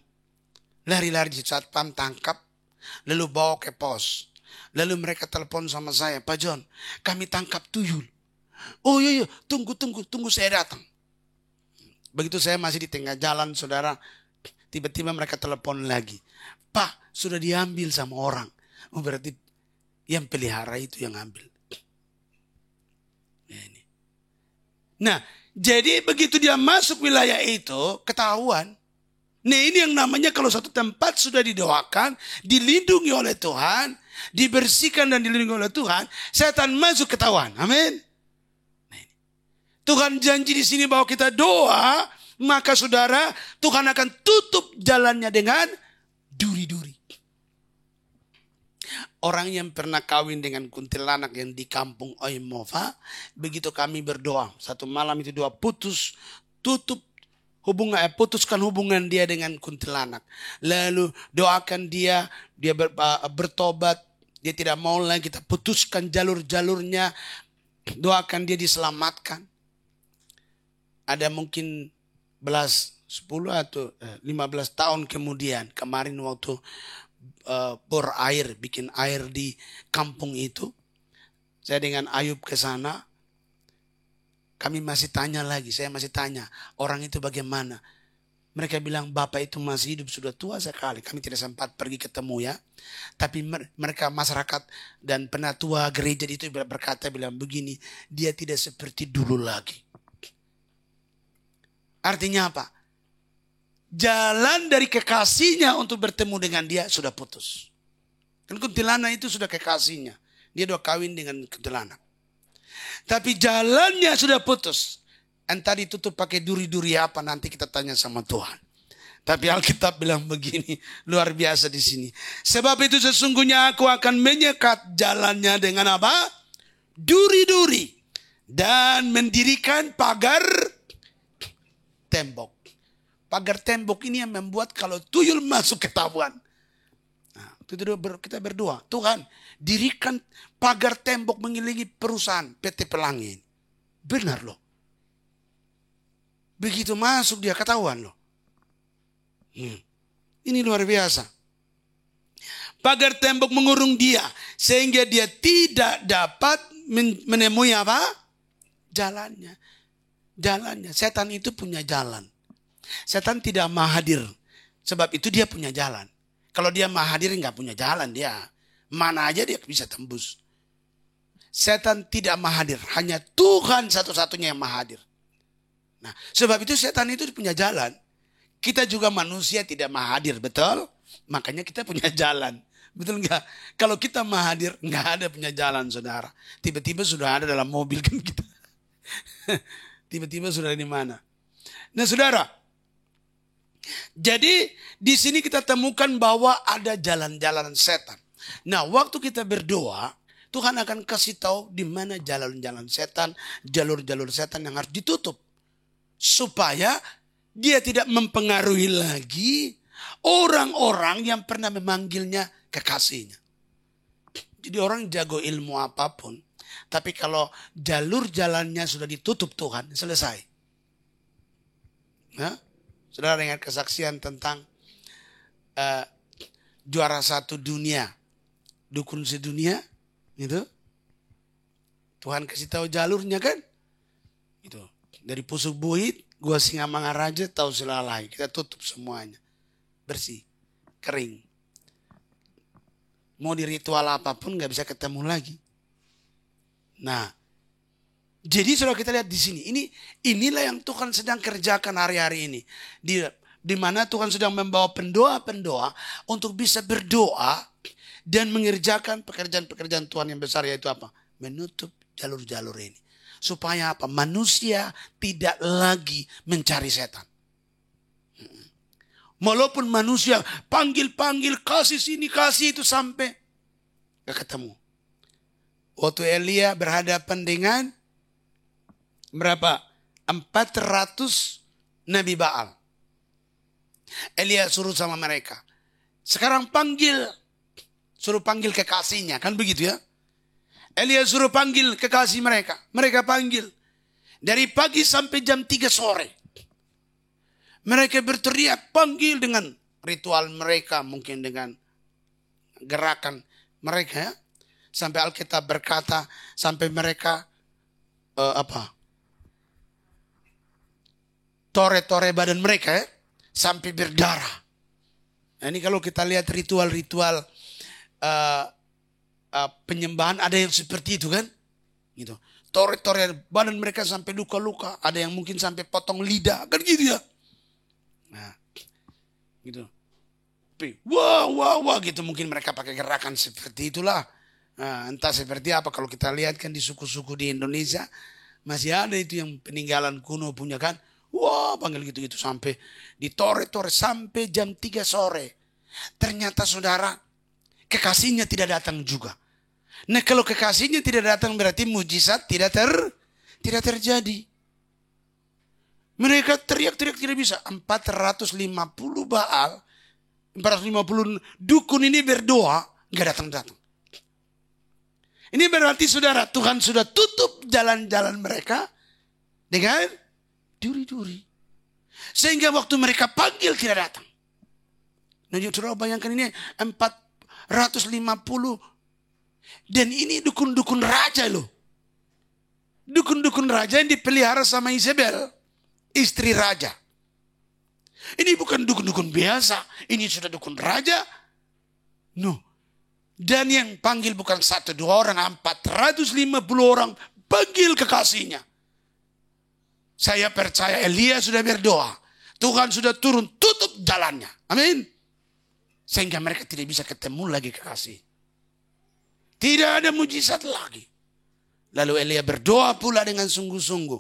Lari-lari di satpam tangkap, lalu bawa ke pos. Lalu mereka telepon sama saya, Pak John, kami tangkap tuyul. Oh iya, tunggu saya datang. Begitu saya masih di tengah jalan, saudara, tiba-tiba mereka telepon lagi. Pak, sudah diambil sama orang. Oh, berarti yang pelihara itu yang ambil. Nah, jadi begitu dia masuk wilayah itu, ketahuan. Nah, ini yang namanya kalau satu tempat sudah didoakan, dilindungi oleh Tuhan, dibersihkan dan dilindungi oleh Tuhan, setan masuk ketahuan. Amin. Nah, Tuhan janji di sini bahwa kita doa, maka saudara, Tuhan akan tutup jalannya dengan duri-duri. Orang yang pernah kawin dengan kuntilanak yang di kampung Oimova, begitu kami berdoa, satu malam itu doa putuskan hubungan dia dengan kuntilanak. Lalu doakan dia bertobat, dia tidak mau lagi, kita putuskan jalur-jalurnya, doakan dia diselamatkan. Ada mungkin 10 atau 15 tahun kemudian, kemarin waktu bor air, bikin air di kampung itu, saya dengan Ayub ke sana. Kami masih tanya lagi, saya masih tanya, orang itu bagaimana? Mereka bilang, Bapak itu masih hidup, sudah tua sekali. Kami tidak sempat pergi ketemu ya. Tapi mereka masyarakat dan penatua gereja itu berkata, bilang begini, dia tidak seperti dulu lagi. Artinya apa? Jalan dari kekasihnya untuk bertemu dengan dia sudah putus. Kan kuntilanak itu sudah kekasihnya. Dia udah kawin dengan kuntilanak. Tapi jalannya sudah putus. Entah ditutup pakai duri-duri apa, nanti kita tanya sama Tuhan. Tapi Alkitab bilang begini, luar biasa di sini. Sebab itu sesungguhnya aku akan menyekat jalannya dengan apa? Duri-duri. Dan mendirikan pagar tembok. Pagar tembok ini yang membuat kalau tuyul masuk ketahuan. Nah, kita berdoa, Tuhan dirikan pagar tembok mengelilingi perusahaan PT Pelangi. Benar loh. Begitu masuk dia ketahuan loh. Ini luar biasa. Pagar tembok mengurung dia sehingga dia tidak dapat menemui apa? Jalannya. Setan itu punya jalan. Setan tidak mahadir. Sebab itu dia punya jalan. Kalau dia mahadir nggak punya jalan dia. Mana aja dia bisa tembus. Setan tidak mahadir. Hanya Tuhan satu-satunya yang mahadir. Nah, sebab itu setan itu punya jalan. Kita juga manusia tidak mahadir, betul? Makanya kita punya jalan. Betul nggak? Kalau kita mahadir, nggak ada punya jalan, saudara. Tiba-tiba sudah ada dalam mobil kan kita. Tiba-tiba sudah di mana? Nah, saudara. Jadi di sini kita temukan bahwa ada jalan-jalan setan. Nah, waktu kita berdoa, Tuhan akan kasih tahu di mana jalan-jalan setan, jalur-jalur setan yang harus ditutup. Supaya dia tidak mempengaruhi lagi orang-orang yang pernah memanggilnya kekasihnya. Jadi orang jago ilmu apapun, tapi kalau jalur jalannya sudah ditutup Tuhan, selesai. Nah, saudara dengar kesaksian tentang juara 1 dunia, dukun sedunia, gitu. Tuhan kasih tahu jalurnya kan, itu dari Pusuk Buit, Gua Singamangaraja, tahu Selalai, kita tutup semuanya, bersih, kering. Mau di ritual apapun nggak bisa ketemu lagi. Nah, jadi saudara kita lihat di sini, inilah yang Tuhan sedang kerjakan hari-hari ini. Di mana Tuhan sedang membawa pendoa-pendoa untuk bisa berdoa dan mengerjakan pekerjaan-pekerjaan Tuhan yang besar, yaitu apa? Menutup jalur-jalur ini. Supaya apa? Manusia tidak lagi mencari setan. Walaupun manusia panggil-panggil, kasih sini, kasih itu, sampai gak ketemu. Waktu Elia berhadapan dengan berapa? 400 Nabi Baal. Elia suruh sama mereka, sekarang suruh panggil kekasihnya, kan begitu ya. Elia suruh panggil kekasih mereka. Mereka panggil dari pagi sampai jam 3 sore. Mereka berteriak, panggil dengan ritual mereka, mungkin dengan gerakan mereka ya. Sampai Alkitab berkata, sampai mereka tore-tore badan mereka ya, sampai berdarah. Nah, ini kalau kita lihat ritual-ritual penyembahan ada yang seperti itu kan, gitu. Tore-tore badan mereka sampai luka-luka, ada yang mungkin sampai potong lidah, kan gitu ya. Nah, gitu. Wah, gitu mungkin mereka pakai gerakan seperti itulah. Nah, entah seperti apa kalau kita lihat kan di suku-suku di Indonesia masih ada itu yang peninggalan kuno punya kan. Wah, panggil gitu-gitu sampai ditore-tore sampai jam 3 sore. Ternyata saudara, kekasihnya tidak datang juga. Nah, kalau kekasihnya tidak datang berarti mujizat tidak terjadi. Mereka teriak-teriak tidak bisa. 450 Baal, 450 dukun ini berdoa, nggak datang-datang. Ini berarti saudara, Tuhan sudah tutup jalan-jalan mereka dengan duri-duri. Sehingga waktu mereka panggil tidak datang. Nah, saudara bayangkan ini 450. Dan ini dukun-dukun raja loh. Dukun-dukun raja yang dipelihara sama Isabel, istri raja. Ini bukan dukun-dukun biasa. Ini sudah dukun raja. No. Dan yang panggil bukan 1-2 orang, 450 orang panggil kekasihnya. Saya percaya Elia sudah berdoa. Tuhan sudah turun tutup jalannya. Amin. Sehingga mereka tidak bisa ketemu lagi kekasih. Tidak ada mujizat lagi. Lalu Elia berdoa pula dengan sungguh-sungguh.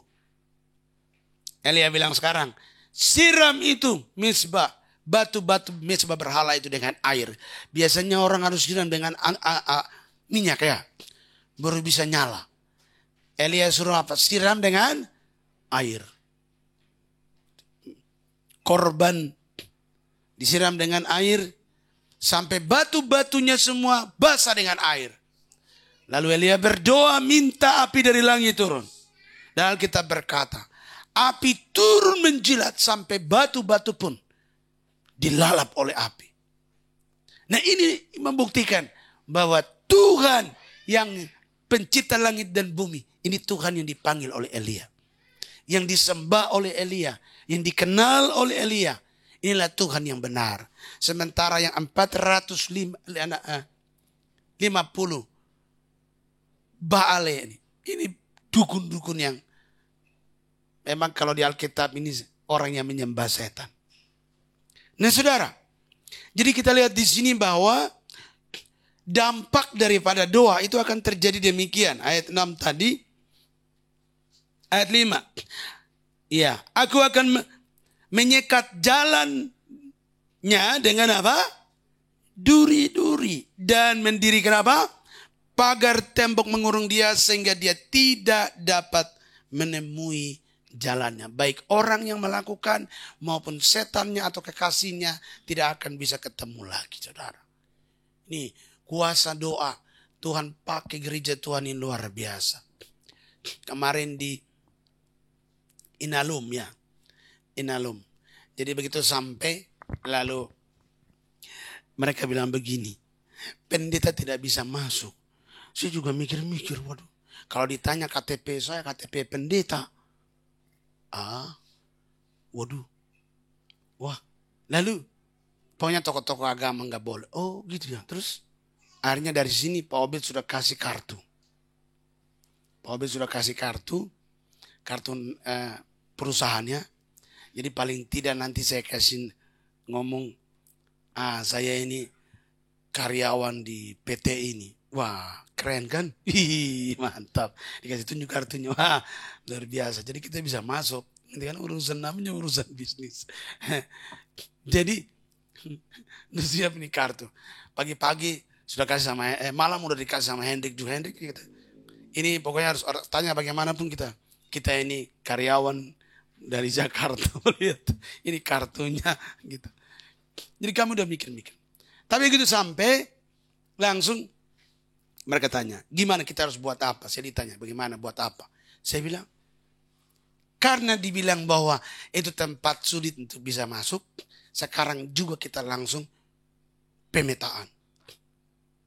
Elia bilang sekarang, siram itu misbah. Batu-batu mezbah berhala itu dengan air. Biasanya orang harus siram dengan minyak ya. Baru bisa nyala. Elia suruh apa? Siram dengan air. Korban disiram dengan air. Sampai batu-batunya semua basah dengan air. Lalu Elia berdoa minta api dari langit turun. Dan Alkitab berkata, api turun menjilat sampai batu-batu pun dilalap oleh api. Nah, ini membuktikan bahwa Tuhan yang pencipta langit dan bumi, ini Tuhan yang dipanggil oleh Elia. Yang disembah oleh Elia, yang dikenal oleh Elia. Inilah Tuhan yang benar. Sementara yang 450 Baal ini dukun-dukun yang memang kalau di Alkitab ini orang yang menyembah setan. Nah, saudara, jadi kita lihat di sini bahwa dampak daripada doa itu akan terjadi demikian. Ayat 6 tadi, ayat 5. Ya, aku akan menyekat jalannya dengan apa? Duri-duri. Dan mendirikan apa? Pagar tembok mengurung dia sehingga dia tidak dapat menemui jalannya. Baik orang yang melakukan maupun setannya atau kekasihnya tidak akan bisa ketemu lagi, saudara. Ini kuasa doa. Tuhan pakai gereja Tuhan ini luar biasa. Kemarin di Inalum ya. Inalum. Jadi begitu sampai lalu mereka bilang begini. Pendeta tidak bisa masuk. Saya juga mikir-mikir, waduh. Kalau ditanya KTP saya, KTP pendeta. Waduh. Wah. Lalu pokoknya tokoh-tokoh agama nggak boleh. Oh gitu ya. Terus akhirnya dari sini Pak Obed sudah kasih kartu. Pak Obed sudah kasih kartu perusahaannya. Jadi paling tidak nanti saya kasih ngomong, saya ini karyawan di PT ini. Wah, keren kan? Mantap. Dikasih tunjuk kartunya. Wah, luar biasa. Jadi kita bisa masuk. Ini kan urusan namanya urusan bisnis. Jadi, udah siap nih kartu. Pagi-pagi sudah kasih sama, malam udah dikasih sama Hendrik juga. Hendrik kita, ini pokoknya harus tanya bagaimanapun kita ini karyawan dari Jakarta. Lihat, ini kartunya gitu. Jadi kamu udah mikir-mikir. Tapi gitu sampai langsung mereka tanya, gimana kita harus buat apa? Saya ditanya, bagaimana buat apa? Saya bilang, Karena dibilang bahwa itu tempat sulit untuk bisa masuk, sekarang juga kita langsung pemetaan.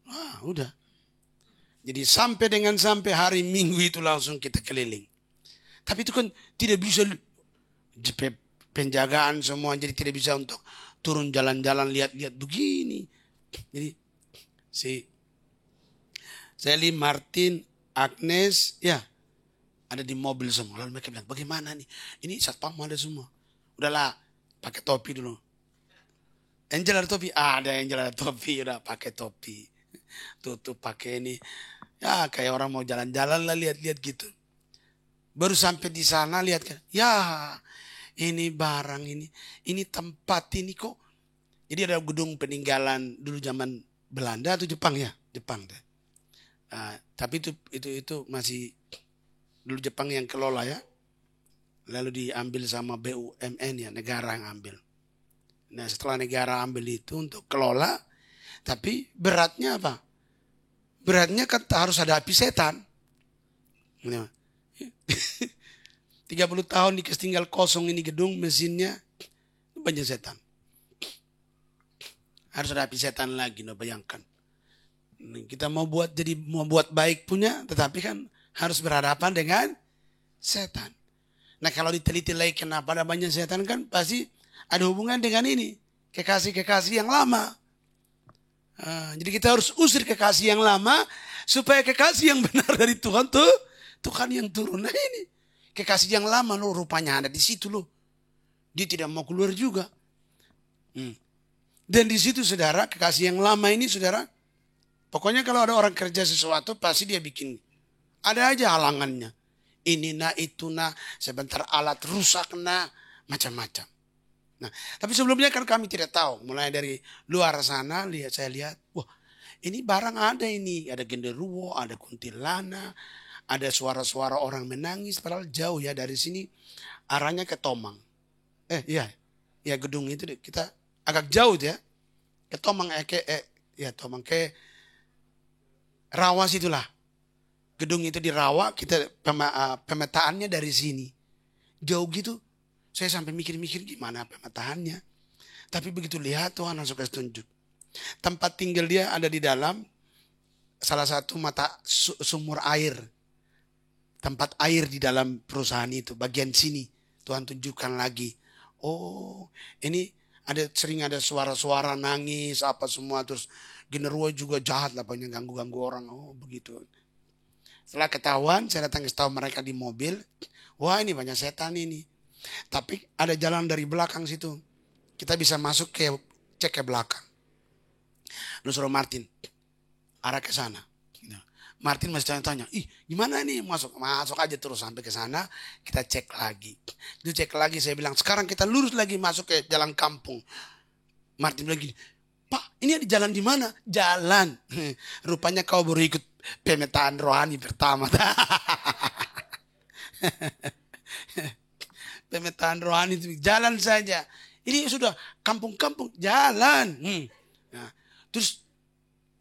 Wah, udah. Jadi sampai hari Minggu itu langsung kita keliling. Tapi itu kan tidak bisa penjagaan semua, jadi tidak bisa untuk turun jalan-jalan lihat-lihat begini. Jadi Sally, Martin, Agnes, ya ada di mobil semua. Lalu mereka bilang, bagaimana nih? Ini satpam ada semua. Udahlah, pakai topi dulu. Angel ada topi? Ada Angel ada topi. Udah pakai topi. Tutup pakai ini. Ya kayak orang mau jalan-jalan lah, lihat-lihat gitu. Baru sampai di sana lihat kan. Ya ini barang ini. Ini tempat ini kok. Jadi ada gedung peninggalan dulu zaman Belanda atau Jepang ya? Jepang deh. Tapi itu masih dulu Jepang yang kelola ya. Lalu diambil sama BUMN ya, negara yang ambil. Nah setelah negara ambil itu untuk kelola, tapi beratnya apa? Beratnya kan harus ada api setan. 30 tahun dikasih tinggal kosong ini gedung, mesinnya banyak setan. Harus ada api setan lagi, no, bayangkan. Kita mau buat baik punya, tetapi kan harus berhadapan dengan setan. Nah kalau diteliti lagi kenapa ada banyak setan kan pasti ada hubungan dengan ini. Kekasih-kekasih yang lama. Jadi kita harus usir kekasih yang lama supaya kekasih yang benar dari Tuhan tuh Tuhan yang turun. Nah ini kekasih yang lama loh rupanya ada di situ loh. Dia tidak mau keluar juga. Dan di situ saudara, kekasih yang lama ini saudara, pokoknya kalau ada orang kerja sesuatu pasti dia bikin. Ada aja halangannya. Ini nah itu nah, sebentar alat rusak nah, macam-macam. Nah, tapi sebelumnya kan kami tidak tahu. Mulai dari luar sana saya lihat, wah ini barang ada ini. Ada genderuwo, ada kuntilanak, ada suara-suara orang menangis. Padahal jauh ya dari sini, arahnya ke Tomang. Iya gedung itu kita agak jauh ya. Ke Tomang, Tomang ke Rawa situlah. Gedung itu di Rawa, kita pemetaannya dari sini. Jauh gitu. Saya sampai mikir-mikir gimana pemetaannya. Tapi begitu lihat Tuhan langsung kasih tunjuk. Tempat tinggal dia ada di dalam salah satu mata sumur air. Tempat air di dalam perusahaan itu. Bagian sini Tuhan tunjukkan lagi. Oh ini sering ada suara-suara nangis apa semua. Terus genderuwo juga jahat lah banyak ganggu-ganggu orang. Oh begitu. Setelah ketahuan saya datang ke tahu mereka di mobil. Wah ini banyak setan ini. Tapi ada jalan dari belakang situ. Kita bisa masuk cek ke belakang. Lalu suruh Martin, arah ke sana. Martin masih tanya-tanya, gimana nih masuk aja terus sampai ke sana. Kita cek lagi. Itu cek lagi saya bilang, sekarang kita lurus lagi masuk ke jalan kampung. Martin bilang gini, Pak ini ada jalan di mana? Jalan. Rupanya kau baru ikut pemetaan rohani pertama. Pemetaan rohani itu jalan saja. Ini sudah kampung-kampung jalan. Nah, terus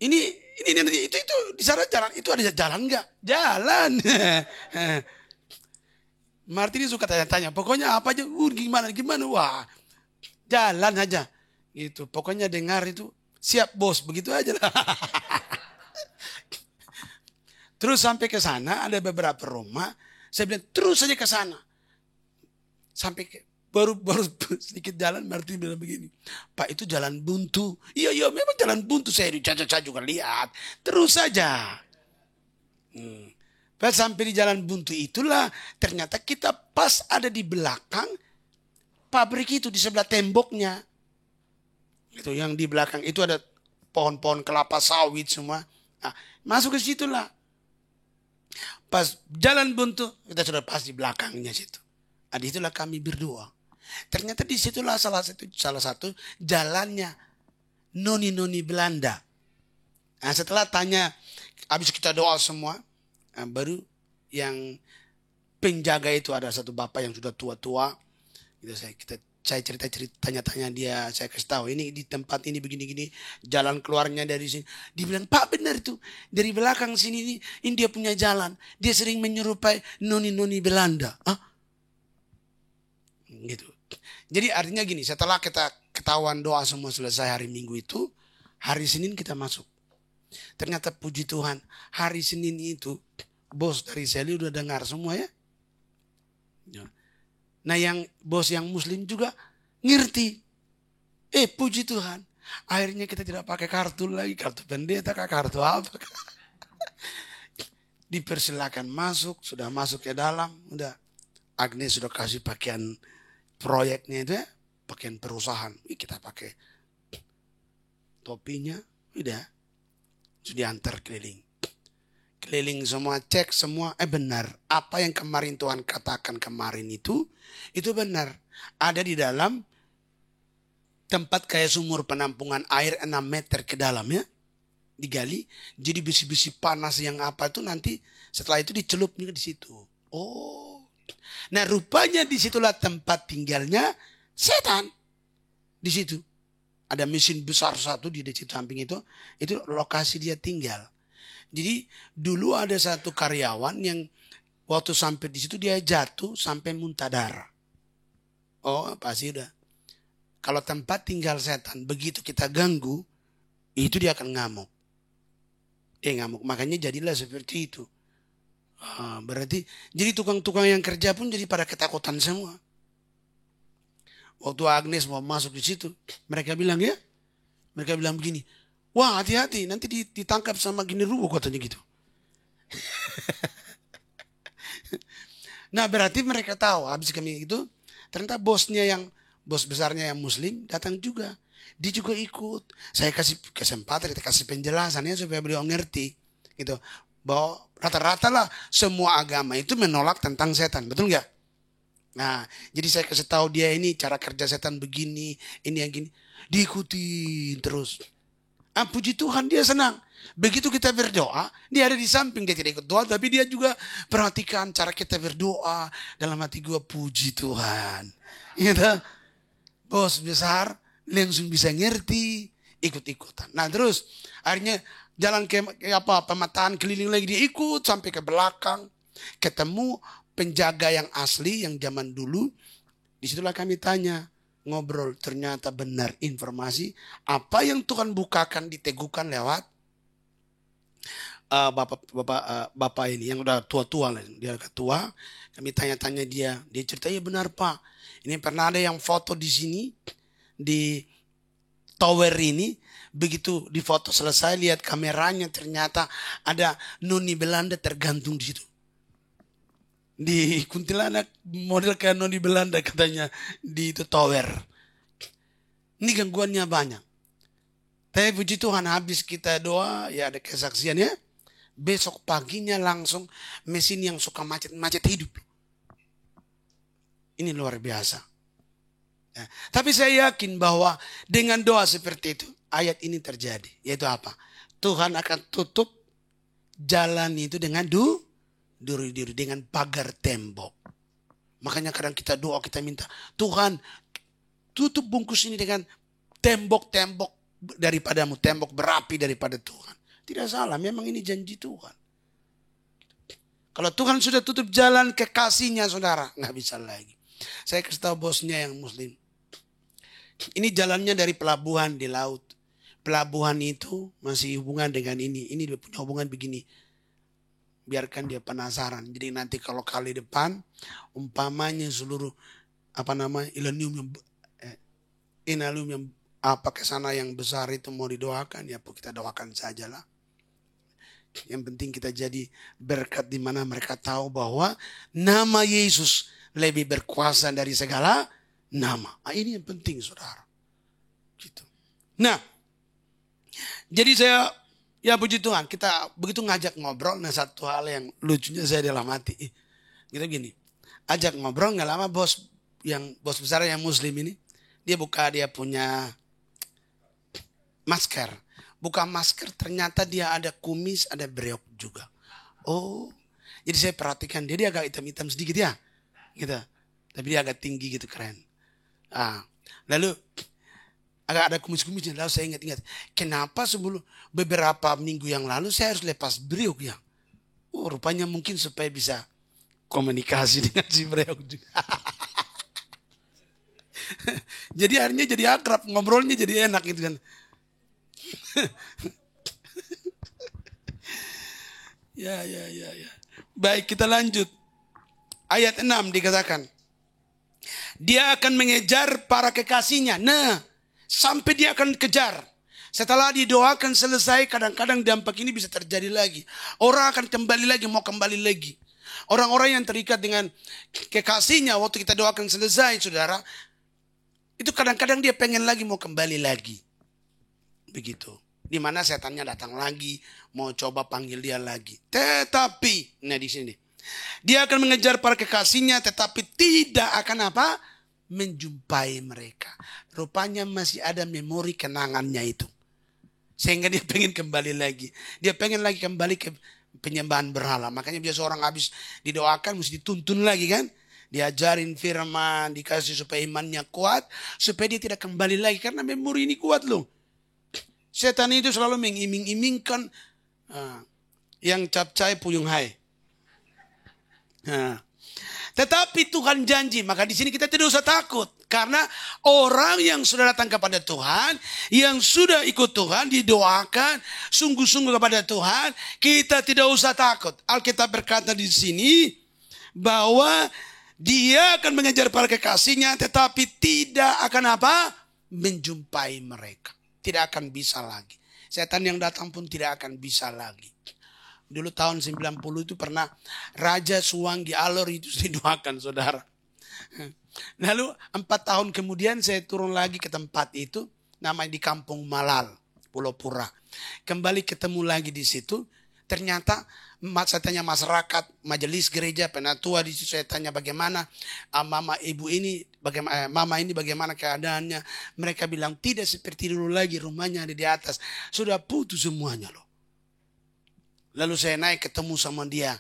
ini itu di sana jalan itu ada jalan enggak? Jalan. Martin suka tanya-tanya. Pokoknya apa aja, gimana? Wah, jalan aja. Gitu. Pokoknya dengar itu siap bos, begitu aja lah. Terus sampai ke sana ada beberapa rumah. Saya bilang terus saja ke sana. Sampai baru sedikit jalan Martin bilang begini, Pak itu jalan buntu. Iya memang jalan buntu, saya juga lihat. Terus saja. Pas sampai di jalan buntu itulah ternyata kita pas ada di belakang pabrik itu di sebelah temboknya. Itu yang di belakang itu ada pohon-pohon kelapa sawit semua. Nah, masuk ke situlah. Pas jalan buntu kita sudah pas di belakangnya situ. Di itulah kami berdoa. Ternyata di situlah salah satu jalannya noni-noni Belanda. Nah, setelah tanya, habis kita doa semua, baru yang penjaga itu ada satu bapak yang sudah tua-tua. Saya tanya dia, saya kasih tahu ini di tempat ini begini-gini, jalan keluarnya dari sini. Dibilang Pak benar itu dari belakang sini ini dia punya jalan. Dia sering menyerupai noni-noni Belanda. gitu. Jadi artinya gini, setelah kita ketahuan doa semua selesai hari Minggu itu, hari Senin kita masuk. Ternyata puji Tuhan, hari Senin itu bos dari Sally udah dengar semua ya. Nah yang bos yang Muslim juga ngerti. Puji Tuhan, akhirnya kita tidak pakai kartu lagi, kartu pendeta, kartu apa. Dipersilakan masuk, sudah masuk ke dalam, udah. Agnes sudah kasih pakaian proyeknya itu ya, pakaian perusahaan. Kita pakai topinya, udah. Sudah diantar keliling. Keliling semua, cek semua, benar. Apa yang kemarin Tuhan katakan kemarin itu benar. Ada di dalam tempat kayak sumur penampungan air 6 meter ke dalam ya. Digali, jadi besi-besi panas yang apa itu nanti setelah itu dicelupnya di situ. Oh, nah rupanya disitulah tempat tinggalnya setan. Di situ ada mesin besar satu di situ samping itu lokasi dia tinggal. Jadi dulu ada satu karyawan yang waktu sampai di situ dia jatuh sampai muntah darah. Oh pasti udah. Kalau tempat tinggal setan begitu kita ganggu itu dia akan ngamuk. Ngamuk, makanya jadilah seperti itu. Berarti jadi tukang-tukang yang kerja pun jadi pada ketakutan semua. Waktu Agnes mau masuk di situ, mereka bilang begini, wah hati-hati nanti ditangkap sama gini rubuh katanya gitu. Nah berarti mereka tahu habis kami itu ternyata bos besarnya yang Muslim datang juga. Dia juga ikut. Saya kasih kesempatan, kita kasih penjelasannya supaya beliau ngerti. Gitu. Bahwa rata-rata lah semua agama itu menolak tentang setan. Betul nggak? Nah, jadi saya kasih tahu dia ini cara kerja setan begini, ini yang gini. Diikuti terus. Puji Tuhan dia senang. Begitu kita berdoa, dia ada di samping. Dia tidak ikut doa, tapi dia juga perhatikan cara kita berdoa. Dalam hati gue, puji Tuhan. Gitu. Bos besar langsung bisa ngerti, ikut-ikutan. Nah terus akhirnya jalan ke pemetaan keliling lagi, dia ikut sampai ke belakang, ketemu penjaga yang asli yang zaman dulu. Disitulah kami tanya, ngobrol, ternyata benar informasi apa yang Tuhan bukakan diteguhkan lewat bapak ini yang udah tua-tua lah, dia ketua. Kami tanya-tanya dia cerita, ya benar Pak, ini pernah ada yang foto di sini di tower ini, begitu di foto selesai lihat kameranya ternyata ada noni Belanda tergantung di situ. Di kuntilanak model kayak noni Belanda katanya di itu tower. Ini gangguannya banyak. Tapi puji Tuhan habis kita doa ya ada kesaksian ya. Besok paginya langsung mesin yang suka macet-macet hidup. Ini luar biasa. Ya, tapi saya yakin bahwa dengan doa seperti itu ayat ini terjadi. Yaitu apa? Tuhan akan tutup jalan itu dengan duri-duri, dengan pagar tembok. Makanya kadang kita doa, kita minta Tuhan tutup bungkus ini dengan tembok-tembok daripadamu, tembok berapi daripada Tuhan. Tidak salah, memang ini janji Tuhan. Kalau Tuhan sudah tutup jalan kekasihnya saudara, nggak bisa lagi. Saya kasih tahu bosnya yang Muslim. Ini jalannya dari pelabuhan di laut. Pelabuhan itu masih hubungan dengan ini. Ini dia punya hubungan begini. Biarkan dia penasaran. Jadi nanti kalau kali depan, umpamanya seluruh inalum yang ke sana yang besar itu mau didoakan, ya kita doakan sajalah. Yang penting kita jadi berkat di mana mereka tahu bahwa nama Yesus lebih berkuasa dari segala nama. Ini yang penting saudara. Gitu. Nah, jadi saya ya puji Tuhan kita begitu ngajak ngobrol. Nah satu hal yang lucunya saya dalam hati. Gitu gini. Ajak ngobrol gak lama bos besar yang Muslim ini. Dia punya masker. Buka masker ternyata dia ada kumis, ada breok juga. Oh, jadi saya perhatikan dia agak hitam-hitam sedikit ya. Gitu. Tapi dia agak tinggi gitu, keren. Lalu agak ada kumis-kumisnya. Lalu saya ingat kenapa sebelum beberapa minggu yang lalu saya harus lepas breok ya. Oh, rupanya mungkin supaya bisa komunikasi dengan si breok juga. Jadi akhirnya jadi akrab, ngobrolnya jadi enak gitu kan. Ya. Baik, kita lanjut. Ayat 6 dikatakan, dia akan mengejar para kekasihnya. Nah, sampai dia akan kejar. Setelah didoakan selesai, kadang-kadang dampak ini bisa terjadi lagi. Orang akan kembali lagi, mau kembali lagi. Orang-orang yang terikat dengan kekasihnya waktu kita doakan selesai, saudara, itu kadang-kadang dia pengen lagi, mau kembali lagi. Begitu. Di mana setannya datang lagi, mau coba panggil dia lagi. Tetapi, nah di sini, dia akan mengejar para kekasihnya, tetapi tidak akan apa? Menjumpai mereka. Rupanya masih ada memori kenangannya itu. Sehingga dia pengen kembali lagi. Dia pengen lagi kembali ke penyembahan berhala. Makanya biasa orang habis didoakan mesti dituntun lagi kan. Diajarin firman, dikasih supaya imannya kuat. Supaya dia tidak kembali lagi. Karena memori ini kuat loh. Setan itu selalu mengiming-imingkan yang capcay puyung hai. Tetapi Tuhan janji, maka di sini kita tidak usah takut. Karena orang yang sudah datang kepada Tuhan, yang sudah ikut Tuhan, didoakan sungguh-sungguh kepada Tuhan, kita tidak usah takut. Alkitab berkata di sini bahwa dia akan mengejar para kekasihnya, tetapi tidak akan apa? Menjumpai mereka. Tidak akan bisa lagi. Setan yang datang pun tidak akan bisa lagi. Dulu tahun 90 itu pernah Raja Suwangi Alor itu didoakan, saudara. Lalu 4 tahun kemudian saya turun lagi ke tempat itu. Namanya di Kampung Malal, Pulau Pura. Kembali ketemu lagi di situ. Ternyata saya tanya masyarakat, majelis gereja, penatua di situ. Saya tanya bagaimana mama ini bagaimana keadaannya. Mereka bilang tidak seperti dulu lagi, rumahnya ada di atas. Sudah putus semuanya loh. Lalu saya naik ketemu sama dia.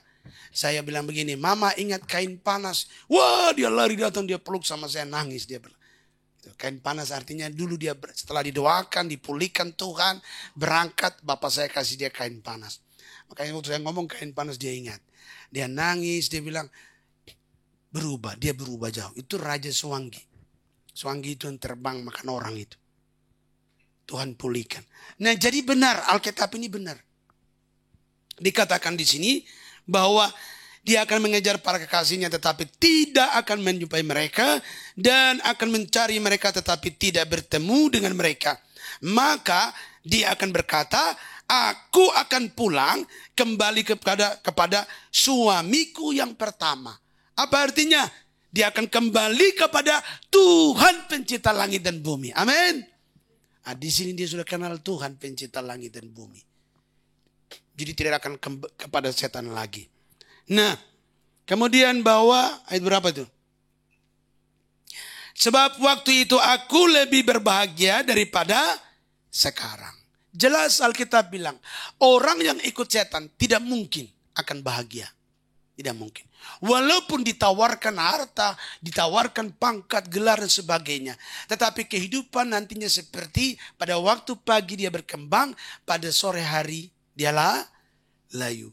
Saya bilang begini, mama ingat kain panas. Wah, dia lari datang, dia peluk sama saya, nangis dia bilang. Kain panas artinya dulu dia setelah didoakan, dipulihkan Tuhan, berangkat, bapak saya kasih dia kain panas. Makanya waktu saya ngomong kain panas dia ingat. Dia nangis, dia bilang dia berubah jauh. Itu Raja Suwangi. Suwangi itu yang terbang makan orang itu. Tuhan pulihkan. Nah jadi benar, Alkitab ini benar. Dikatakan di sini bahwa dia akan mengejar para kekasihnya tetapi tidak akan menjumpai mereka dan akan mencari mereka tetapi tidak bertemu dengan mereka. Maka dia akan berkata, aku akan pulang kembali kepada suamiku yang pertama. Apa artinya? Dia akan kembali kepada Tuhan pencipta langit dan bumi. Amin. Nah, di sini dia sudah kenal Tuhan pencipta langit dan bumi. Jadi tidak akan kepada setan lagi. Nah, kemudian bahwa ayat berapa itu? Sebab waktu itu aku lebih berbahagia daripada sekarang. Jelas Alkitab bilang, orang yang ikut setan tidak mungkin akan bahagia. Tidak mungkin. Walaupun ditawarkan harta, ditawarkan pangkat, gelar dan sebagainya. Tetapi kehidupan nantinya seperti pada waktu pagi dia berkembang, pada sore hari dialah layu.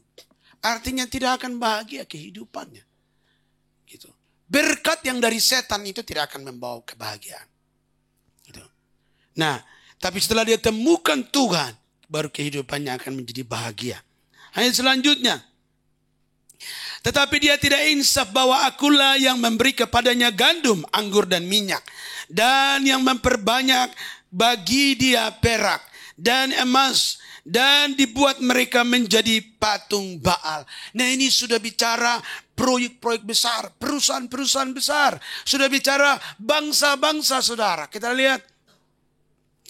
Artinya tidak akan bahagia kehidupannya. Gitu. Berkat yang dari setan itu tidak akan membawa kebahagiaan. Gitu. Nah, tapi setelah dia temukan Tuhan, baru kehidupannya akan menjadi bahagia. Ayat selanjutnya. Tetapi dia tidak insaf bahwa akulah yang memberi kepadanya gandum, anggur dan minyak. Dan yang memperbanyak bagi dia perak dan emas. Dan dibuat mereka menjadi patung Baal. Nah ini sudah bicara proyek-proyek besar, perusahaan-perusahaan besar. Sudah bicara bangsa-bangsa, saudara. Kita lihat.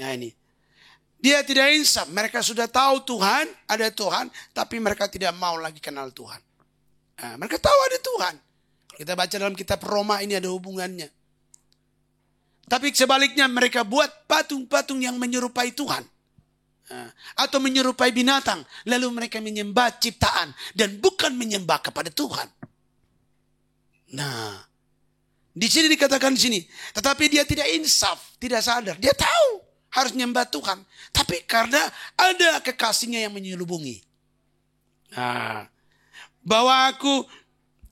Nah ini. Dia tidak insaf. Mereka sudah tahu Tuhan, ada Tuhan. Tapi mereka tidak mau lagi kenal Tuhan. Nah, mereka tahu ada Tuhan. Kalau kita baca dalam kitab Roma ini ada hubungannya. Tapi sebaliknya mereka buat patung-patung yang menyerupai Tuhan. Atau menyerupai binatang. Lalu mereka menyembah ciptaan. Dan bukan menyembah kepada Tuhan. Nah. Di sini dikatakan di sini. Tetapi dia tidak insaf. Tidak sadar. Dia tahu. Harus menyembah Tuhan. Tapi karena ada kekasihnya yang menyelubungi. Nah. Bahwa aku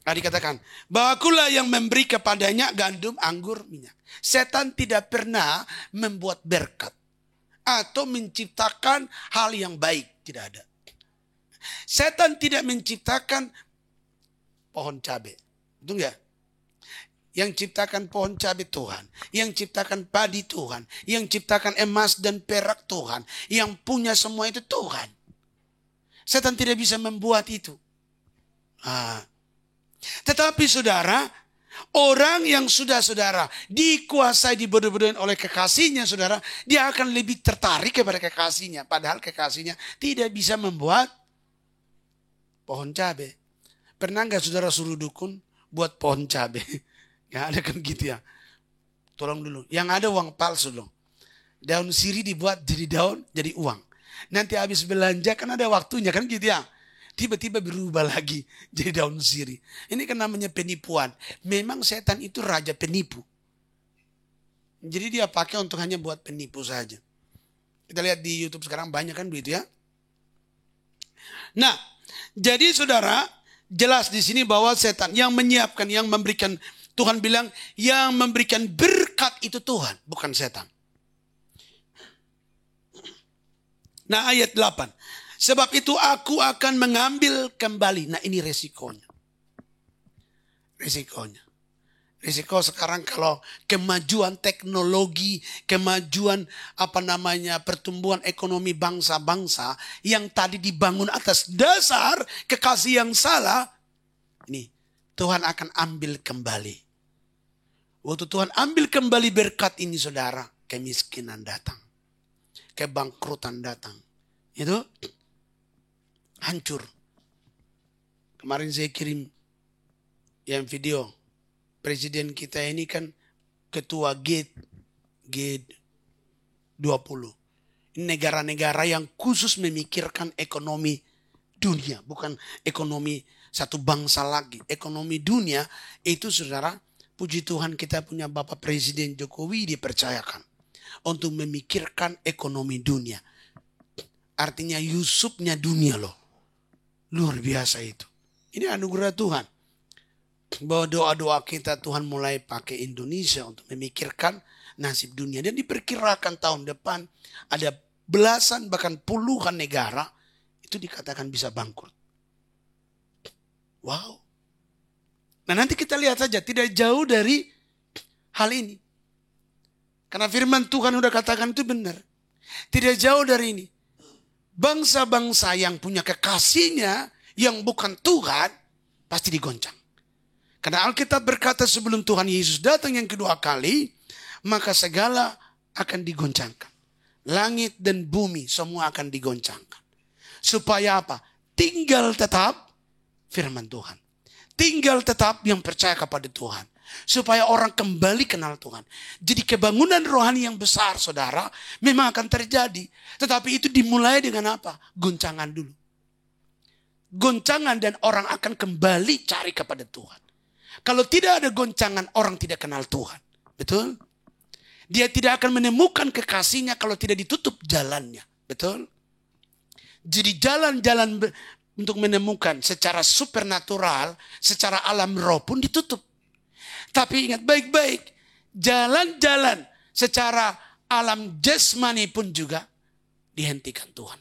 Dikatakan, bahwa akulah yang memberi kepadanya gandum, anggur, minyak. Setan tidak pernah membuat berkat atau menciptakan hal yang baik. Tidak ada. Setan tidak menciptakan pohon cabai. Betul nggak? Yang ciptakan pohon cabai Tuhan. Yang ciptakan padi Tuhan. Yang ciptakan emas dan perak Tuhan. Yang punya semua itu Tuhan. Setan tidak bisa membuat itu. Tetapi saudara, orang yang sudah saudara dikuasai, dibodoh-bodohin oleh kekasihnya saudara, dia akan lebih tertarik kepada kekasihnya. Padahal kekasihnya tidak bisa membuat pohon cabai. Pernah nggak saudara suruh dukun buat pohon cabai? Nggak ada kan gitu ya. Tolong dulu. Yang ada uang palsu dong. Daun sirih dibuat jadi daun, jadi uang. Nanti habis belanja kan ada waktunya kan gitu ya. Tiba-tiba berubah lagi jadi daun sirih. Ini kan namanya penipuan. Memang setan itu raja penipu. Jadi dia pakai untuk hanya buat penipu saja. Kita lihat di YouTube sekarang banyak kan begitu ya. Nah, jadi saudara, jelas di sini bahwa setan yang menyiapkan, yang memberikan, Tuhan bilang yang memberikan berkat itu Tuhan, bukan setan. Nah, ayat 8. Sebab itu aku akan mengambil kembali. Nah, ini resikonya. Risiko sekarang kalau kemajuan teknologi, kemajuan pertumbuhan ekonomi bangsa-bangsa yang tadi dibangun atas dasar kekasih yang salah, ini Tuhan akan ambil kembali. Waktu Tuhan ambil kembali berkat ini saudara, kemiskinan datang, kebangkrutan datang. Itu hancur. Kemarin saya kirim yang video. Presiden kita ini kan ketua G20. Negara-negara yang khusus memikirkan ekonomi dunia. Bukan ekonomi satu bangsa lagi. Ekonomi dunia itu saudara, puji Tuhan kita punya Bapak Presiden Jokowi dipercayakan untuk memikirkan ekonomi dunia. Artinya Yusufnya dunia loh. Luar biasa itu. Ini anugerah Tuhan. Bahwa doa-doa kita Tuhan mulai pakai Indonesia untuk memikirkan nasib dunia. Dan diperkirakan tahun depan ada belasan bahkan puluhan negara itu dikatakan bisa bangkrut. Wow. Nah nanti kita lihat saja tidak jauh dari hal ini. Karena firman Tuhan sudah katakan itu benar. Tidak jauh dari ini. Bangsa-bangsa yang punya kekasihnya yang bukan Tuhan pasti digoncang. Karena Alkitab berkata sebelum Tuhan Yesus datang yang kedua kali, maka segala akan digoncangkan. Langit dan bumi semua akan digoncangkan. Supaya apa? Tinggal tetap firman Tuhan. Tinggal tetap yang percaya kepada Tuhan. Supaya orang kembali kenal Tuhan. Jadi kebangunan rohani yang besar saudara memang akan terjadi. Tetapi itu dimulai dengan apa? Goncangan dulu. Goncangan dan orang akan kembali cari kepada Tuhan. Kalau tidak ada goncangan orang tidak kenal Tuhan. Betul? Dia tidak akan menemukan kekasihnya kalau tidak ditutup jalannya. Betul? Jadi jalan-jalan untuk menemukan secara supernatural, secara alam roh pun ditutup. Tapi ingat baik-baik, jalan-jalan secara alam jasmani pun juga dihentikan Tuhan.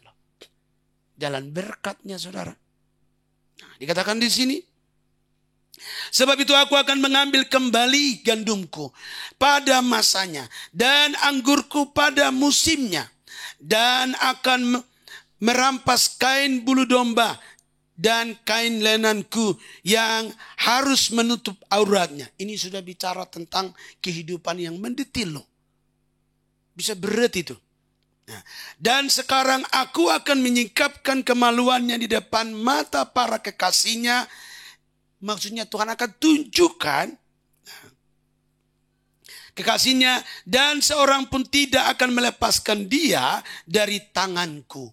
Jalan berkatnya saudara. Nah, dikatakan di sini. Sebab itu aku akan mengambil kembali gandumku pada masanya dan anggurku pada musimnya. Dan akan merampas kain bulu domba dan kain lenanku yang harus menutup auratnya. Ini sudah bicara tentang kehidupan yang mendetil loh. Bisa berat itu. Nah, dan sekarang aku akan menyingkapkan kemaluannya di depan mata para kekasihnya. Maksudnya Tuhan akan tunjukkan kekasihnya dan seorang pun tidak akan melepaskan dia dari tanganku.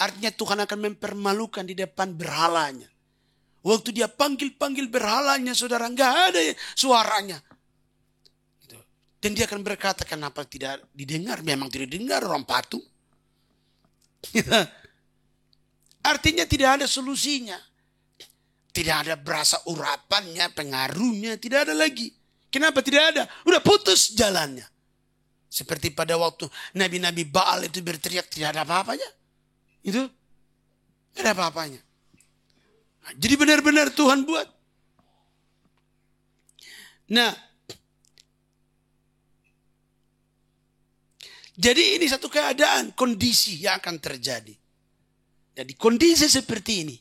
Artinya Tuhan akan mempermalukan di depan berhalanya. Waktu dia panggil-panggil berhalanya saudara, nggak ada suaranya. Dan dia akan berkata, kenapa tidak didengar? Memang tidak didengar orang patung. Artinya tidak ada solusinya. Tidak ada berasa urapannya, pengaruhnya, tidak ada lagi. Kenapa tidak ada? Udah putus jalannya. Seperti pada waktu nabi-nabi Baal itu berteriak, tidak ada apa-apanya. Itu tidak ada apa-apanya. Nah, jadi benar-benar Tuhan buat. Nah, jadi ini satu keadaan, kondisi yang akan terjadi. Jadi kondisi seperti ini,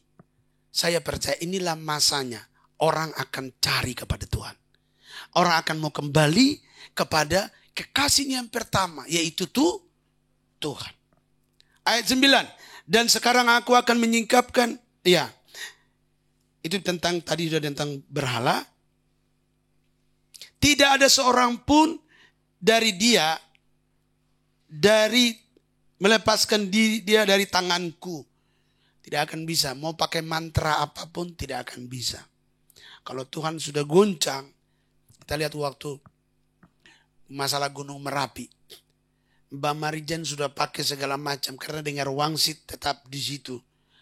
saya percaya inilah masanya orang akan cari kepada Tuhan. Orang akan mau kembali kepada kekasihnya yang pertama, yaitu Tuhan. Ayat 9. Dan sekarang aku akan menyingkapkan, ya, itu tentang, tadi sudah tentang berhala. Tidak ada seorang pun dari dia, dari melepaskan dia dari tanganku. Tidak akan bisa. Mau pakai mantra apapun tidak akan bisa. Kalau Tuhan sudah goncang, kita lihat waktu masalah Gunung Merapi. Mbak Marijan sudah pakai segala macam karena dengar wangsit tetap di situ.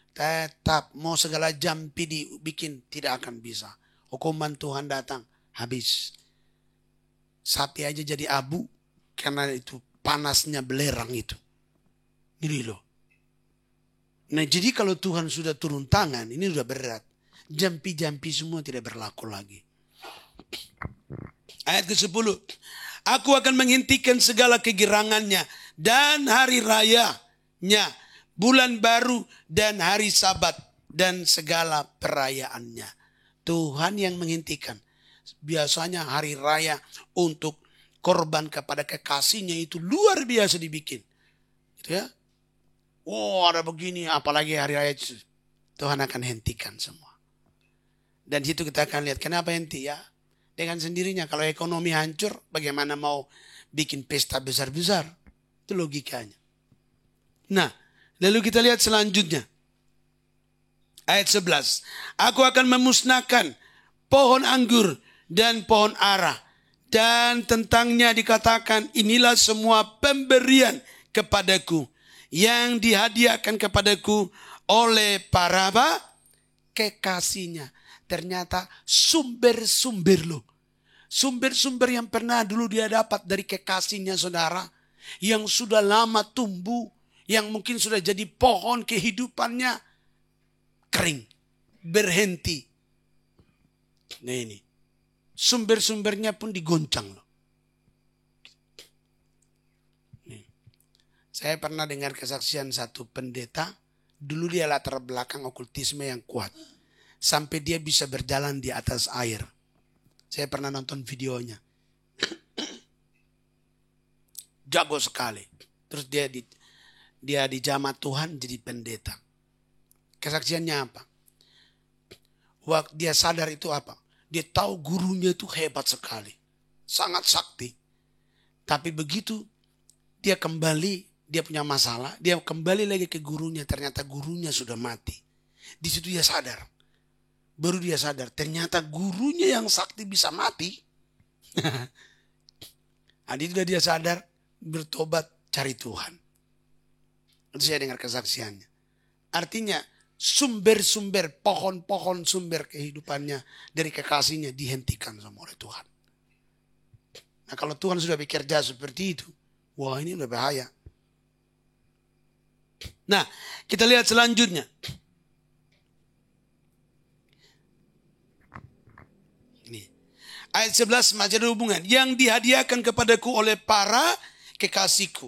Tetap mau segala jampi dibikin tidak akan bisa. Hukuman Tuhan datang, habis. Sapi aja jadi abu karena itu panasnya belerang itu. Ini loh. Nah jadi kalau Tuhan sudah turun tangan, ini sudah berat. Jampi-jampi semua tidak berlaku lagi. Ayat ke-10. Aku akan menghentikan segala kegirangannya dan hari rayanya, bulan baru dan hari Sabat dan segala perayaannya. Tuhan yang menghentikan. Biasanya hari raya untuk korban kepada kekasihnya itu luar biasa dibikin. Gitu ya. Oh ada begini, apalagi hari raya itu. Tuhan akan hentikan semua. Dan situ kita akan lihat kenapa henti ya. Dengan sendirinya kalau ekonomi hancur bagaimana mau bikin pesta besar-besar. Itu logikanya. Nah lalu kita lihat selanjutnya. Ayat 11. Aku akan memusnahkan pohon anggur dan pohon ara. Dan tentangnya dikatakan inilah semua pemberian kepadaku. Yang dihadiahkan kepadaku oleh para kekasihnya. Ternyata sumber-sumber loh. Sumber-sumber yang pernah dulu dia dapat dari kekasihnya saudara. Yang sudah lama tumbuh. Yang mungkin sudah jadi pohon kehidupannya. Kering. Berhenti. Nah ini. Sumber-sumbernya pun digoncang loh. Nih. Saya pernah dengar kesaksian satu pendeta. Dulu dia latar belakang okultisme yang kuat. Sampai dia bisa berjalan di atas air. Saya pernah nonton videonya. Jago sekali. Terus dia dijamah Tuhan jadi pendeta. Kesaksiannya apa? Waktu dia sadar itu apa? Dia tahu gurunya itu hebat sekali. Sangat sakti. Tapi begitu dia kembali, dia punya masalah. Dia kembali lagi ke gurunya. Ternyata gurunya sudah mati. Di situ dia sadar. Baru dia sadar, ternyata gurunya yang sakti bisa mati. Adi juga dia sadar, bertobat, cari Tuhan. Itu saya dengar kesaksiannya. Artinya, sumber-sumber, pohon-pohon sumber kehidupannya dari kekasihnya dihentikan sama oleh Tuhan. Nah kalau Tuhan sudah bekerja seperti itu, wah ini udah bahaya. Nah, kita lihat selanjutnya. Ayat 11 masih ada hubungan. Yang dihadiahkan kepadaku oleh para kekasihku.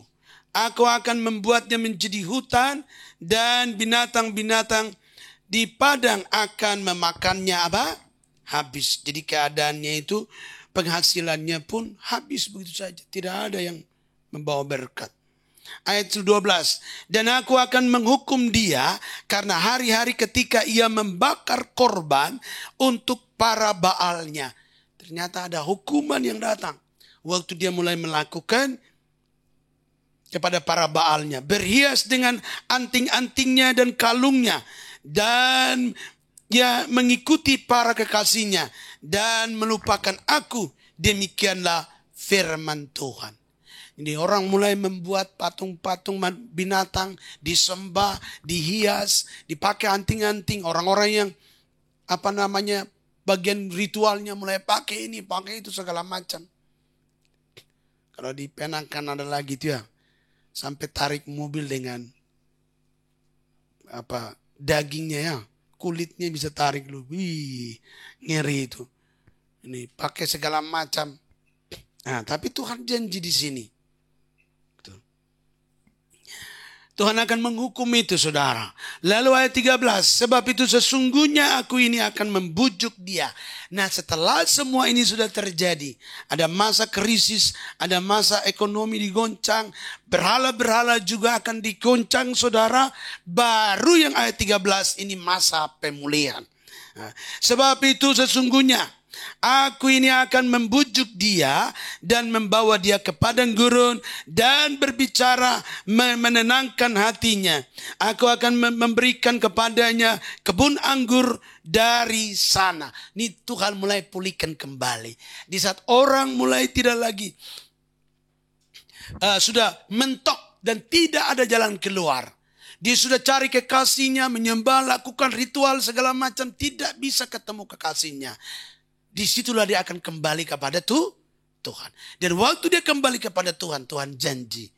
Aku akan membuatnya menjadi hutan dan binatang-binatang di padang akan memakannya apa? Habis. Jadi keadaannya itu penghasilannya pun habis begitu saja. Tidak ada yang membawa berkat. Ayat 12. Dan aku akan menghukum dia karena hari-hari ketika ia membakar korban untuk para baalnya. Ternyata ada hukuman yang datang. Waktu dia mulai melakukan kepada para baalnya. Berhias dengan anting-antingnya dan kalungnya. Dan ya mengikuti para kekasihnya. Dan melupakan aku. Demikianlah firman Tuhan. Ini orang mulai membuat patung-patung binatang. Disembah, dihias, dipakai anting-anting. Orang-orang yang bagian ritualnya mulai pakai ini, pakai itu segala macam. Kalau di Penang kan ada lagi itu ya, sampai tarik mobil dengan dagingnya ya, kulitnya bisa tarik lu, wih, ngeri itu. Ini pakai segala macam. Nah, tapi Tuhan janji di sini. Tuhan akan menghukum itu, saudara. Lalu ayat 13, sebab itu sesungguhnya aku ini akan membujuk dia. Nah, setelah semua ini sudah terjadi, ada masa krisis, ada masa ekonomi digoncang, berhala-berhala juga akan digoncang, saudara. Baru yang ayat 13 ini masa pemulihan. Nah, sebab itu sesungguhnya aku ini akan membujuk dia dan membawa dia ke padang gurun dan berbicara menenangkan hatinya. Aku akan memberikan kepadanya kebun anggur dari sana. Ini Tuhan mulai pulihkan kembali. Di saat orang mulai tidak lagi sudah mentok dan tidak ada jalan keluar. Dia sudah cari kekasihnya, menyembah, lakukan ritual segala macam, tidak bisa ketemu kekasihnya. Disitulah dia akan kembali kepada Tuhan. Dan waktu dia kembali kepada Tuhan, Tuhan janji.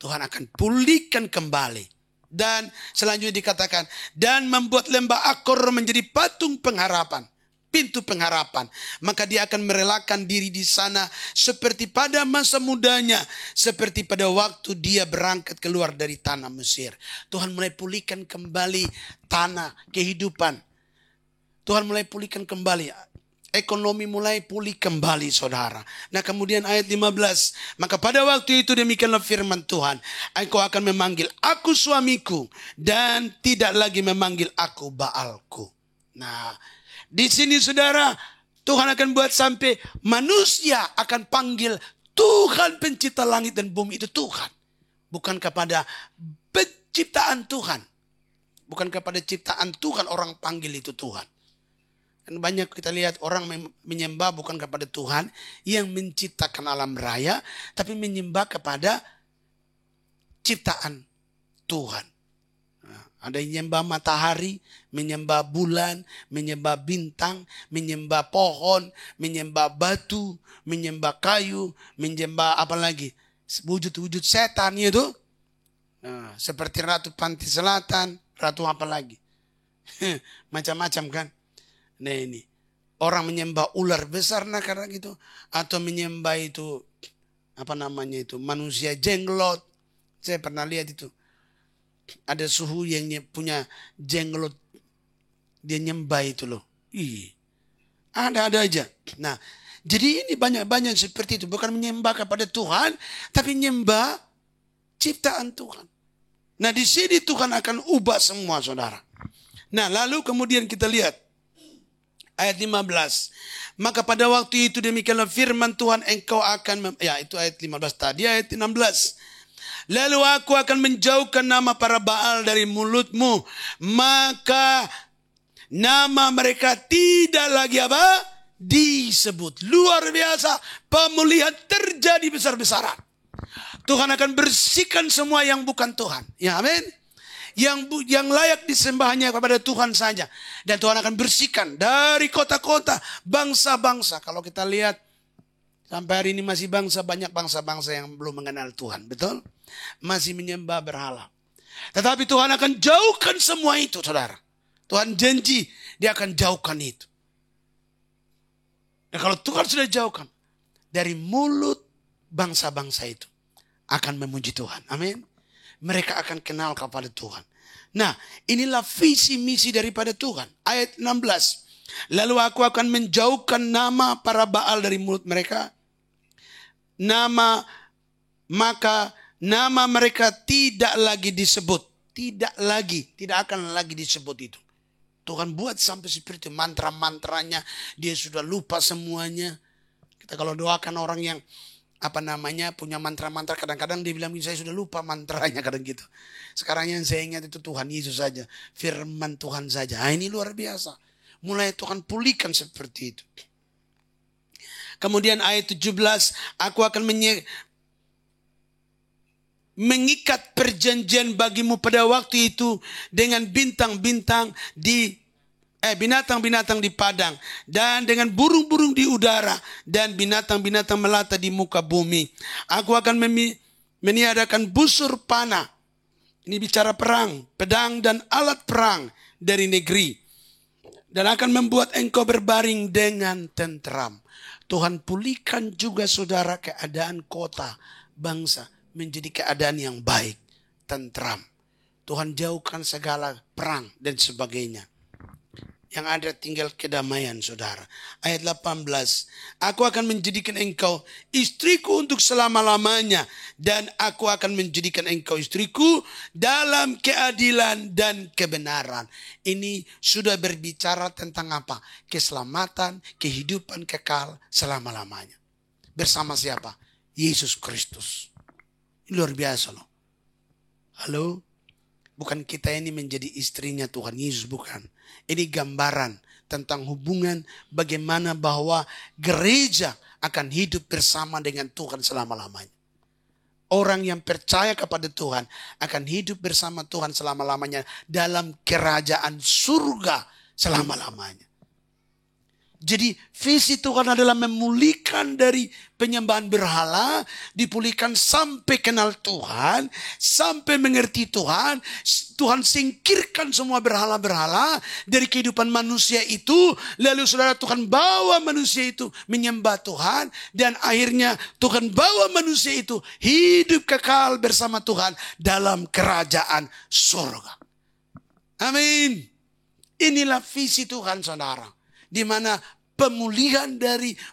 Tuhan akan pulihkan kembali. Dan selanjutnya dikatakan, dan membuat lembah Akor menjadi patung pengharapan. Pintu pengharapan. Maka dia akan merelakan diri di sana seperti pada masa mudanya. Seperti pada waktu dia berangkat keluar dari tanah Mesir. Tuhan mulai pulihkan kembali tanah kehidupan. Tuhan mulai pulihkan kembali. Ekonomi mulai pulih kembali, saudara. Nah, kemudian ayat 15. Maka pada waktu itu demikianlah firman Tuhan. Engkau akan memanggil aku suamiku. Dan tidak lagi memanggil aku Baalku. Nah, di sini saudara, Tuhan akan buat sampai manusia akan panggil Tuhan pencipta langit dan bumi itu Tuhan. Bukan kepada penciptaan Tuhan. Bukan kepada ciptaan Tuhan orang panggil itu Tuhan. Dan banyak kita lihat orang menyembah bukan kepada Tuhan yang menciptakan alam raya, tapi menyembah kepada ciptaan Tuhan. Nah, ada yang menyembah matahari, menyembah bulan, menyembah bintang, menyembah pohon, menyembah batu, menyembah kayu, menyembah apa lagi? Wujud-wujud setan itu. Nah, seperti Ratu Panti Selatan, Ratu apa lagi? Macam-macam kan. Nah ini, orang menyembah ular besar nah karena gitu. Atau menyembah itu, manusia jenglot. Saya pernah lihat itu. Ada suhu yang punya jenglot. Dia nyembah itu loh. Ada aja. Nah, jadi ini banyak-banyak seperti itu. Bukan menyembah kepada Tuhan, tapi menyembah ciptaan Tuhan. Nah di sini Tuhan akan ubah semua, saudara. Nah lalu kemudian kita lihat. Ayat 15. Maka pada waktu itu demikianlah firman Tuhan, engkau akan itu ayat 15 tadi, ayat 16. Lalu aku akan menjauhkan nama para Baal dari mulutmu, maka nama mereka tidak lagi disebut. Luar biasa, pemulihan terjadi besar-besaran. Tuhan akan bersihkan semua yang bukan Tuhan. Ya amin. Yang layak disembahnya kepada Tuhan saja. Dan Tuhan akan bersihkan dari kota-kota, bangsa-bangsa. Kalau kita lihat sampai hari ini masih banyak bangsa-bangsa yang belum mengenal Tuhan. Betul? Masih menyembah berhala. Tetapi Tuhan akan jauhkan semua itu, saudara. Tuhan janji dia akan jauhkan itu. Dan kalau Tuhan sudah jauhkan, dari mulut bangsa-bangsa itu akan memuji Tuhan. Amin. Mereka akan kenal kepada Tuhan. Nah, inilah visi misi daripada Tuhan. Ayat 16. Lalu aku akan menjauhkan nama para Baal dari mulut mereka. Maka nama mereka tidak lagi disebut. Tidak akan lagi disebut itu. Tuhan buat sampai seperti itu. Mantra-mantranya dia sudah lupa semuanya. Kita kalau doakan orang yang punya mantra-mantra, kadang-kadang dia bilang saya sudah lupa mantranya, kadang gitu. Sekarang yang saya ingat itu Tuhan Yesus saja, firman Tuhan saja. Nah, ini luar biasa. Mulai Tuhan pulihkan seperti itu. Kemudian ayat 17, aku akan mengikat perjanjian bagimu pada waktu itu dengan bintang-bintang di binatang-binatang di padang, dan dengan burung-burung di udara, dan binatang-binatang melata di muka bumi. Aku akan meniadakan busur panah. Ini bicara perang, pedang dan alat perang dari negeri. Dan akan membuat engkau berbaring dengan tentram. Tuhan pulihkan juga saudara keadaan kota, bangsa menjadi keadaan yang baik, tentram. Tuhan jauhkan segala perang dan sebagainya. Yang ada tinggal kedamaian saudara. Ayat 18. Aku akan menjadikan engkau istriku untuk selama-lamanya. Dan aku akan menjadikan engkau istriku dalam keadilan dan kebenaran. Ini sudah berbicara tentang apa? Keselamatan, kehidupan kekal selama-lamanya. Bersama siapa? Yesus Kristus. Ini luar biasa loh. Halo? Bukan kita ini menjadi istrinya Tuhan Yesus, bukan. Ini gambaran tentang hubungan bagaimana bahwa gereja akan hidup bersama dengan Tuhan selama-lamanya. Orang yang percaya kepada Tuhan akan hidup bersama Tuhan selama-lamanya dalam kerajaan surga selama-lamanya. Jadi visi Tuhan adalah memulihkan dari penyembahan berhala, dipulihkan sampai kenal Tuhan, sampai mengerti Tuhan. Tuhan singkirkan semua berhala-berhala dari kehidupan manusia itu. Lalu saudara, Tuhan bawa manusia itu menyembah Tuhan. Dan akhirnya Tuhan bawa manusia itu hidup kekal bersama Tuhan dalam kerajaan surga. Amin. Inilah visi Tuhan saudara. Di mana pemulihan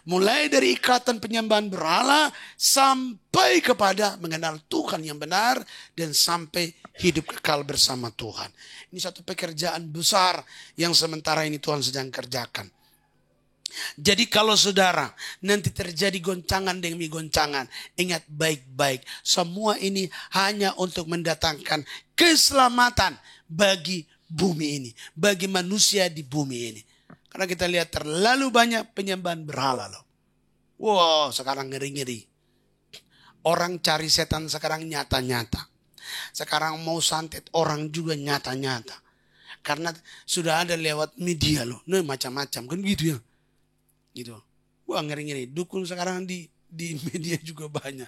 mulai dari ikatan penyembahan berhala sampai kepada mengenal Tuhan yang benar dan sampai hidup kekal bersama Tuhan. Ini satu pekerjaan besar yang sementara ini Tuhan sedang kerjakan. Jadi kalau saudara nanti terjadi goncangan demi goncangan, ingat baik-baik, semua ini hanya untuk mendatangkan keselamatan bagi bumi ini, bagi manusia di bumi ini. Karena kita lihat terlalu banyak penyembahan berhala loh. Wow, sekarang ngeri-ngeri. Orang cari setan sekarang nyata-nyata. Sekarang mau santet orang juga nyata-nyata. Karena sudah ada lewat media loh. Nah, macam-macam kan gitu ya. Gitu. Wah, ngeri-ngeri. Dukun sekarang di media juga banyak.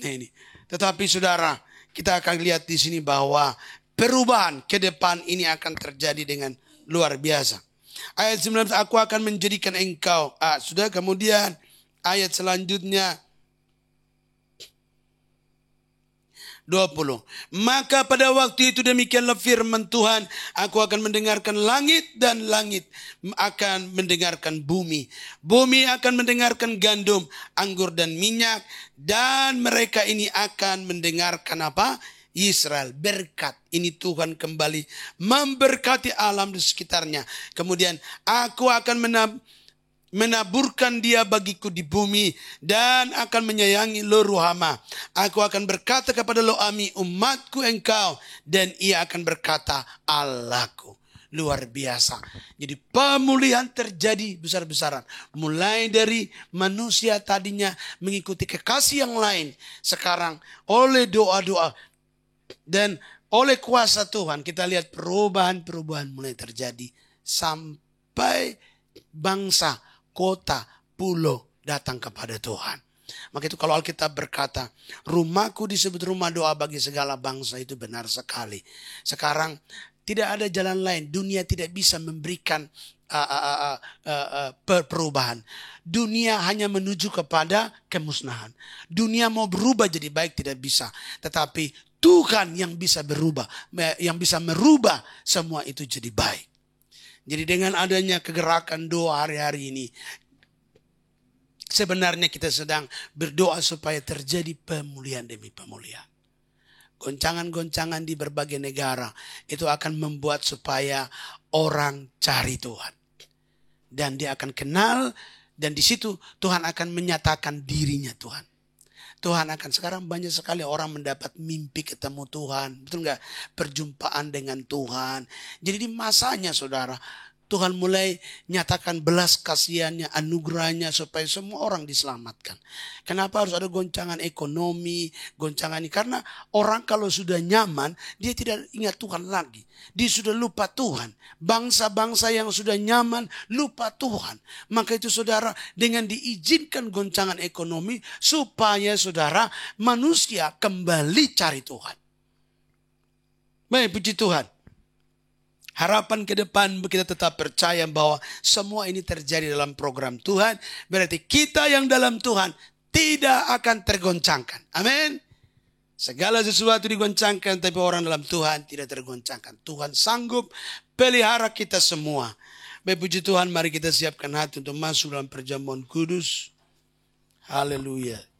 Nah ini. Tetapi saudara, kita akan lihat di sini bahwa perubahan ke depan ini akan terjadi dengan luar biasa. Ayat 19, aku akan menjadikan engkau. Sudah, kemudian ayat selanjutnya 20. Maka pada waktu itu demikianlah firman Tuhan, aku akan mendengarkan langit dan langit akan mendengarkan bumi. Bumi akan mendengarkan gandum, anggur dan minyak, dan mereka ini akan mendengarkan apa? Israel, berkat. Ini Tuhan kembali memberkati alam di sekitarnya. Kemudian aku akan menaburkan dia bagiku di bumi dan akan menyayangi lo Ruhama. Aku akan berkata kepada lo Ami, umatku engkau, dan ia akan berkata Allahku. Luar biasa. Jadi pemulihan terjadi besar-besaran. Mulai dari manusia tadinya mengikuti kekasih yang lain. Sekarang oleh doa-doa dan oleh kuasa Tuhan kita lihat perubahan-perubahan mulai terjadi. Sampai bangsa, kota, pulau datang kepada Tuhan. Maka itu kalau Alkitab berkata, rumahku disebut rumah doa bagi segala bangsa, itu benar sekali. Sekarang tidak ada jalan lain. Dunia tidak bisa memberikan perubahan. Dunia hanya menuju kepada kemusnahan. Dunia mau berubah jadi baik tidak bisa. Tetapi Tuhan yang bisa berubah, yang bisa merubah semua itu jadi baik. Jadi dengan adanya kegerakan doa hari-hari ini, sebenarnya kita sedang berdoa supaya terjadi pemulihan demi pemulihan. Goncangan-goncangan di berbagai negara itu akan membuat supaya orang cari Tuhan. Dan dia akan kenal, dan di situ Tuhan akan menyatakan dirinya Tuhan. Tuhan akan, sekarang banyak sekali orang mendapat mimpi ketemu Tuhan. Betul nggak? Perjumpaan dengan Tuhan. Jadi di masanya saudara, Tuhan mulai nyatakan belas kasihannya, anugerahnya supaya semua orang diselamatkan. Kenapa harus ada goncangan ekonomi, goncangan ini? Karena orang kalau sudah nyaman, dia tidak ingat Tuhan lagi. Dia sudah lupa Tuhan. Bangsa-bangsa yang sudah nyaman, lupa Tuhan. Maka itu saudara, dengan diizinkan goncangan ekonomi, supaya saudara, manusia kembali cari Tuhan. Baik, puji Tuhan. Harapan ke depan kita tetap percaya bahwa semua ini terjadi dalam program Tuhan. Berarti kita yang dalam Tuhan tidak akan tergoncangkan. Amin. Segala sesuatu digoncangkan, tapi orang dalam Tuhan tidak tergoncangkan. Tuhan sanggup pelihara kita semua. Baik, puji Tuhan, mari kita siapkan hati untuk masuk dalam perjamuan kudus. Haleluya.